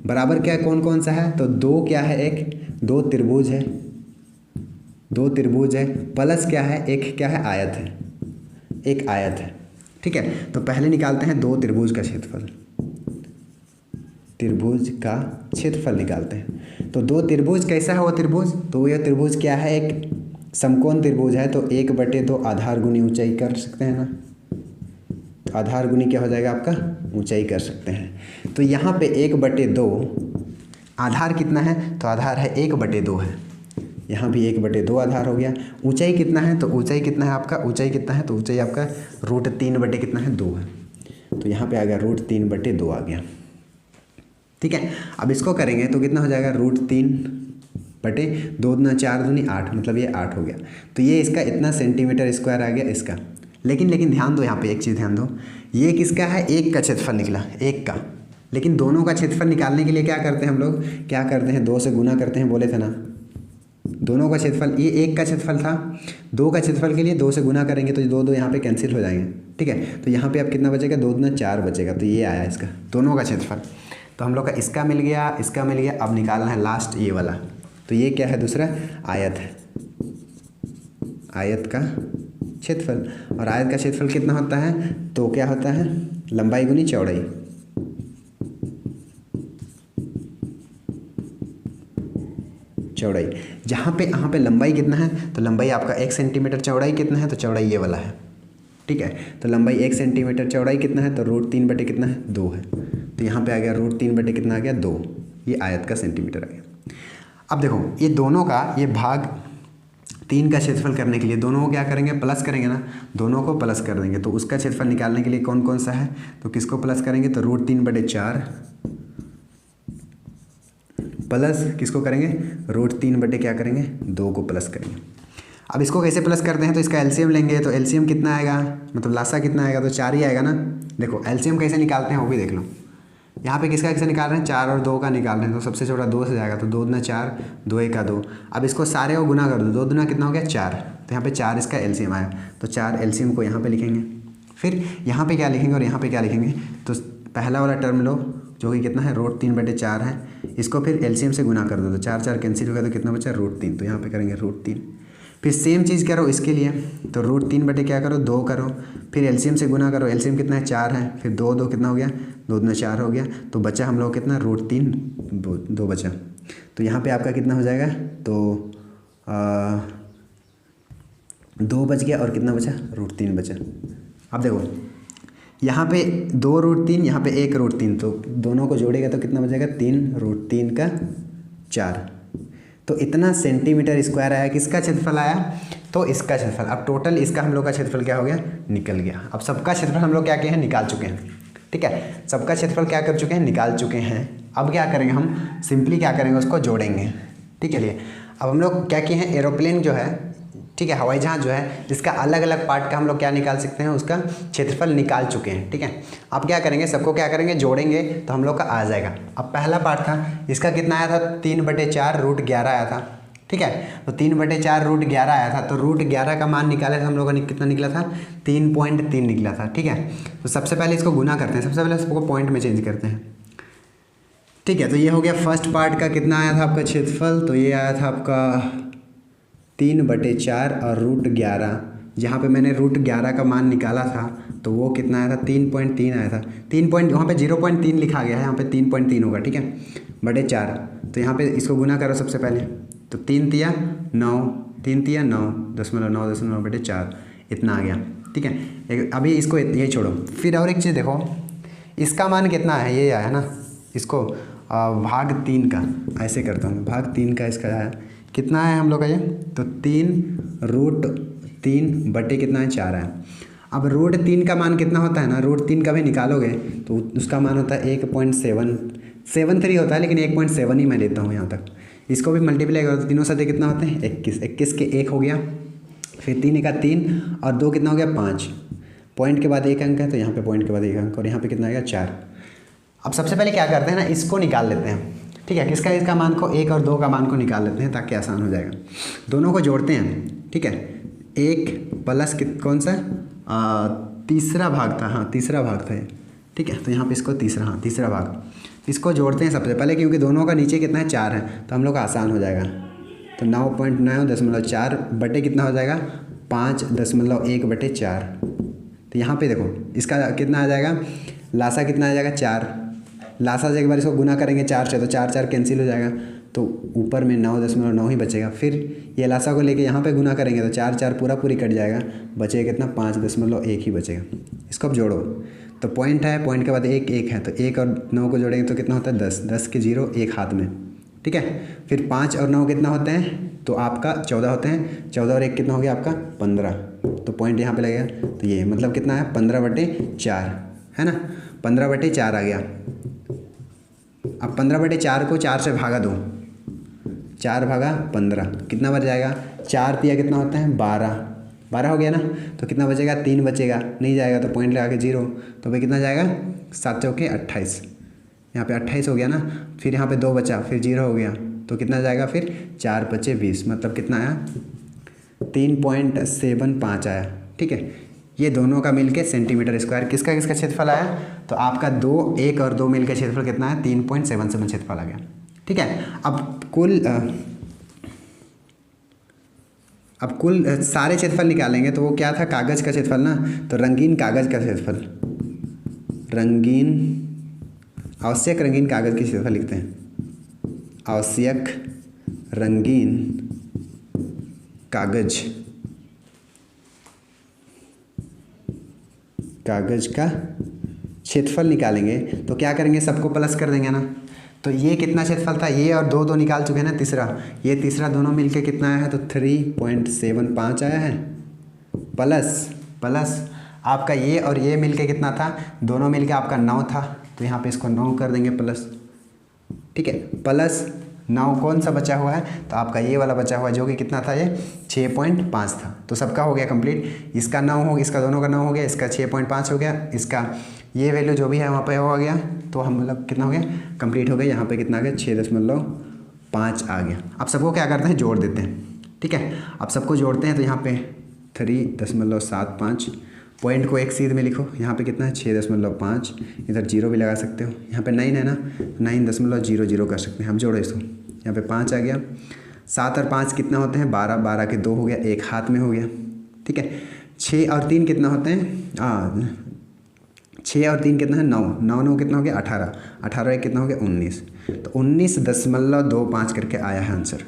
बराबर क्या है, कौन कौन सा है, तो 2 क्या है, एक 2 त्रिभुज है, 2 त्रिभुज है, प्लस क्या है, एक क्या है आयत है, एक आयत है, ठीक है। तो पहले निकालते हैं 2 त्रिभुज का क्षेत्रफल, त्रिभुज का क्षेत्रफल निकालते हैं। तो 2 त्रिभुज कैसा है वो त्रिभुज, तो यह त्रिभुज क्या है, एक समकोण त्रिभुज है, तो 1/2 आधार गुनी ऊंचाई कर सकते हैं ना, तो आधार गुनी क्या हो जाएगा आपका, ऊंचाई कर सकते हैं। तो यहाँ पे 1/2 आधार कितना है, तो आधार है 1/2 है, यहाँ भी 1/2 आधार हो गया। ऊंचाई कितना है, तो ऊंचाई कितना है आपका, ऊंचाई कितना है, तो ऊंचाई आपका √3 कितना है 2 है, तो यहाँ पे आ गया √3/2 आ गया, ठीक है। अब इसको करेंगे तो कितना हो जाएगा, √3/2 दूना 4 दूनी 8, मतलब ये 8 हो गया। तो ये इसका इतना सेंटीमीटर स्क्वायर आ गया इसका। लेकिन ध्यान दो, यहाँ पे एक चीज़ ध्यान दो, ये किसका है, एक का क्षेत्रफल निकला, एक का, लेकिन दोनों का क्षेत्रफल निकालने के लिए क्या करते हैं हम लोग, क्या करते हैं 2 से गुना करते हैं, बोले थे ना, दोनों का क्षेत्रफल, ये एक का क्षेत्रफल था, 2 का क्षेत्रफल के लिए 2 से गुना करेंगे तो 2 यहाँ पे कैंसिल हो जाएंगे, ठीक है। तो यहाँ पे अब कितना बचेगा, 2 दूना 4 बचेगा, तो ये आया इसका दोनों का क्षेत्रफल। तो हम लोग का इसका मिल गया, इसका मिल गया। अब निकालना है लास्ट ये वाला, तो ये क्या है, दूसरा आयत है, आयत का क्षेत्रफल। और आयत का क्षेत्रफल कितना होता है, तो क्या होता है, लंबाई गुनी चौड़ाई, चौड़ाई। जहाँ पे लंबाई कितना है, तो लंबाई आपका 1 सेंटीमीटर, चौड़ाई कितना है, तो चौड़ाई ये वाला है, ठीक है। तो लंबाई 1 सेंटीमीटर, चौड़ाई कितना है, तो √3 कितना है 2 है, तो यहाँ पे आ गया √3 कितना आ गया 2, ये आयत का सेंटीमीटर आ गया। अब देखो ये दोनों का ये भाग 3 का क्षेत्रफल करने के लिए दोनों को क्या करेंगे, प्लस करेंगे ना, दोनों को प्लस कर देंगे। तो उसका क्षेत्रफल निकालने के लिए कौन कौन सा है, तो किसको प्लस करेंगे, तो √3/4 प्लस किसको करेंगे, √3 क्या करेंगे, 2 को प्लस करेंगे। अब इसको कैसे प्लस करते हैं, तो इसका एलसीएम लेंगे। तो एलसीएम कितना आएगा, मतलब लासा कितना आएगा, तो 4 ही आएगा ना। देखो एलसीएम कैसे निकालते हैं वो भी देख लो। यहाँ पे किसका कैसे निकाल रहे हैं, 4 और 2 का निकाल रहे हैं। तो सबसे छोटा 2 से जाएगा, तो 2 दूना 4, 2 1 2। अब इसको सारे को गुना कर दो, 2 दूना कितना हो गया 4। तो यहाँ पे 4 इसका एलसीएम आया, तो 4 एलसीएम को यहाँ पे लिखेंगे। फिर यहाँ पे क्या लिखेंगे और यहाँ पे क्या लिखेंगे, तो पहला वाला टर्म लो जो कि कितना है, √3/4 है। इसको फिर एलसीएम से गुना कर दो, तो 4 4 कैंसिल हो गया, तो कितना बचा, √3। तो यहाँ पे करेंगे √3। फिर सेम चीज़ करो इसके लिए, तो √3 क्या करो, 2 करो, फिर एलसीएम से गुना करो। एलसीएम कितना है, 4 है, फिर 2 2 कितना हो गया, 2 दूना 4 हो गया। तो बचा हम लोग कितना, √3, 2 बचा। तो यहाँ पे आपका कितना हो जाएगा, तो 2 बच गया और कितना बचा, √3 बचा। अब देखो यहाँ पे 2√3, यहाँ पे 1√3, तो दोनों को जोड़ेगा तो कितना बचेगा, 3√3/4। तो इतना सेंटीमीटर स्क्वायर आया। किसका क्षेत्रफल आया, तो इसका क्षेत्रफल। अब टोटल इसका हम लोग का क्षेत्रफल क्या हो गया, निकल गया। अब सबका क्षेत्रफल हम लोग क्या किए हैं, निकाल चुके हैं। ठीक है, सबका क्षेत्रफल क्या कर चुके हैं, निकाल चुके हैं। अब क्या करेंगे हम, सिंपली क्या करेंगे, उसको जोड़ेंगे। ठीक है, लिए अब हम लोग क्या किए हैं, एरोप्लेन जो है, ठीक है, हवाई जहाज़ जो है, इसका अलग अलग पार्ट का हम लोग क्या निकाल सकते हैं, उसका क्षेत्रफल निकाल चुके हैं। ठीक है, अब क्या करेंगे, सबको क्या करेंगे, जोड़ेंगे, तो हम लोग का आ जाएगा। अब पहला पार्ट था, इसका कितना आया था, 3/4 √11 आया था। ठीक है, तो 3/4 √11 आया था। तो √11 का मान निकाले थे हम लोगों ने, कितना निकला था, 3.3 निकला था। ठीक है, तो सबसे पहले इसको गुना करते हैं, सबसे पहले इसको पॉइंट में चेंज करते हैं। ठीक है, तो ये हो गया फर्स्ट पार्ट का। कितना आया था आपका क्षेत्रफल, तो ये आया था आपका 3/4 और √11। जहाँ पे मैंने √11 का मान निकाला था तो वो कितना आया था, 3.3 आया था। 3 पॉइंट वहाँ पे 0.3 लिखा गया है, यहाँ पे 3.3 होगा। ठीक है, /4। तो यहाँ पे इसको गुना करो सबसे पहले, तो 3 तिया 9, 3 तिया 9, 0.9/4 इतना आ गया। ठीक है, अभी इसको ये छोड़ो। फिर और एक चीज़ देखो, इसका मान कितना है, ये आया ना, इसको भाग 3 का ऐसे करता हूँ, भाग 3 का इसका आया, कितना है हम लोग का ये, तो 3√3 कितना है, 4 है। अब √3 का मान कितना होता है ना, √3 का भी निकालोगे तो उसका मान होता है 1.773 होता है, लेकिन 1.7 ही मैं लेता हूँ यहाँ तक। इसको भी मल्टीप्लाई करो तो तीनों साथ कितना होते हैं, 21। 21 के 1 हो गया, फिर 3 का 3 और 2 कितना हो गया, 5। पॉइंट के बाद 1 अंक है, तो यहाँ पे पॉइंट के बाद 1 अंक, और यहाँ पे कितना आएगा, 4। अब सबसे पहले क्या करते हैं ना, इसको निकाल लेते हैं। ठीक है, किसका, इसका मान को, 1 और 2 का मान को निकाल लेते हैं ताकि आसान हो जाएगा। दोनों को जोड़ते हैं। ठीक है, 1 प्लस कौन सा, तीसरा भाग था, हाँ तीसरा भाग था ये। ठीक है, तो यहाँ पे इसको तीसरा भाग, इसको जोड़ते हैं सबसे पहले, क्योंकि दोनों का नीचे कितना है, 4 है, तो हम लोग का आसान हो जाएगा। तो 9.9.4 बटे कितना हो जाएगा, 5.1/4। तो यहाँ पे देखो इसका कितना आ जाएगा, लासा कितना आ जाएगा, 4। लासा से एक बार इसको गुना करेंगे 4 से, तो 4 4 कैंसिल हो जाएगा, तो ऊपर में 9.9 ही बचेगा। फिर ये लासा को लेके यहाँ पे गुना करेंगे तो 4 4 पूरी कट जाएगा, बचेगा कितना, 5.1 ही बचेगा। इसको अब जोड़ो, तो पॉइंट है, पॉइंट के बाद 1 1 है, तो 1 और 9 को जोड़ेंगे तो कितना होता है, 10। 10 के 0 1 हाथ में। ठीक है, फिर 5 और 9 कितना होते हैं, तो आपका 14 होते हैं। 14 और 1 कितना हो गया आपका, 15। तो पॉइंट यहाँ पे लगेगा, तो ये मतलब कितना है, 15/4 है ना, 15/4 आ गया। अब 15/4 को 4 से भागा दो, 4 भागा 15, कितना बच जाएगा, 4 तिया कितना होता है, 12 हो गया ना। तो कितना बचेगा, 3 बचेगा, नहीं जाएगा तो पॉइंट लगा के 0, तो भाई कितना जाएगा, 7 चौके 28, यहाँ पे 28 हो गया ना। फिर यहाँ पे 2 बचा, फिर 0 हो गया, तो कितना जाएगा, फिर 4 बचे 20, मतलब कितना आया, 3.75 आया। ठीक है, ये दोनों का मिलके सेंटीमीटर स्क्वायर। किसका किसका क्षेत्रफल आया, तो आपका 1 और 2 मिलकर क्षेत्रफल कितना है, 3.77 क्षेत्रफल आ गया। ठीक है, अब कुल सारे क्षेत्रफल निकालेंगे तो वो क्या था, कागज़ का क्षेत्रफल ना, तो रंगीन कागज़ का क्षेत्रफल, आवश्यक रंगीन कागज़ की क्षेत्रफल लिखते हैं, आवश्यक रंगीन कागज़ का क्षेत्रफल निकालेंगे तो क्या करेंगे, सबको प्लस कर देंगे ना। तो ये कितना क्षेत्रफल था, ये और दो निकाल चुके हैं ना, तीसरा, ये तीसरा दोनों मिलके कितना आया है, तो 3.75 आया है, प्लस आपका ये और ये मिलके कितना था, दोनों मिलके आपका 9 था, तो यहाँ पे इसको 9 कर देंगे प्लस, ठीक है, प्लस 9 कौन सा बचा हुआ है, तो आपका ये वाला बचा हुआ है जो कि कितना था, ये 6.5 था। तो सबका हो गया कंप्लीट, इसका 9 हो, इसका दोनों का 9 हो गया, इसका 6.5 हो गया, इसका ये वैल्यू जो भी है वहाँ पे हो गया, तो हम मतलब कितना हो गया, कंप्लीट हो गया। यहाँ पे कितना आ गया, 6.5 आ गया। अब सबको क्या करते हैं, जोड़ देते हैं, ठीक है। अब सबको जोड़ते हैं, तो यहाँ पे 3.75 पॉइंट को एक सीध में लिखो, यहाँ पे कितना है 6.5, इधर 0 भी लगा सकते हो, यहाँ पे 9 है ना, 9.00 कर सकते हैं। हम जोड़ो इसको, यहाँ पे 5 आ गया, 7 और 5 कितना होते हैं, 12, 12 के 2 हो गया, एक हाथ में हो गया, ठीक है। 6 और 3 कितना होते हैं, 6 और 3 कितना है, 9, 9 9 कितना हो गया, 18, 18 एक कितना हो गया, 19, तो 19.25 करके आया है आंसर,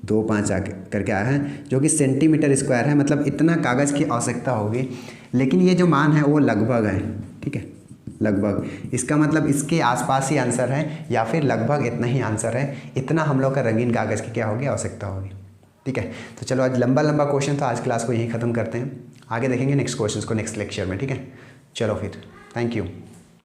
25 करके आया है, जो कि सेंटीमीटर स्क्वायर है। मतलब इतना कागज़ की आवश्यकता होगी, लेकिन ये जो मान है वो लगभग है, ठीक है, लगभग, इसका मतलब इसके आसपास ही आंसर है, या फिर लगभग इतना ही आंसर है, इतना हम लोग का रंगीन कागज़ की क्या होगी, आवश्यकता होगी, ठीक है। तो चलो आज लंबा क्वेश्चन, तो आज क्लास को यहीं ख़त्म करते हैं, आगे देखेंगे नेक्स्ट क्वेश्चन को नेक्स्ट लेक्चर में, ठीक है। चलो फिर, थैंक यू।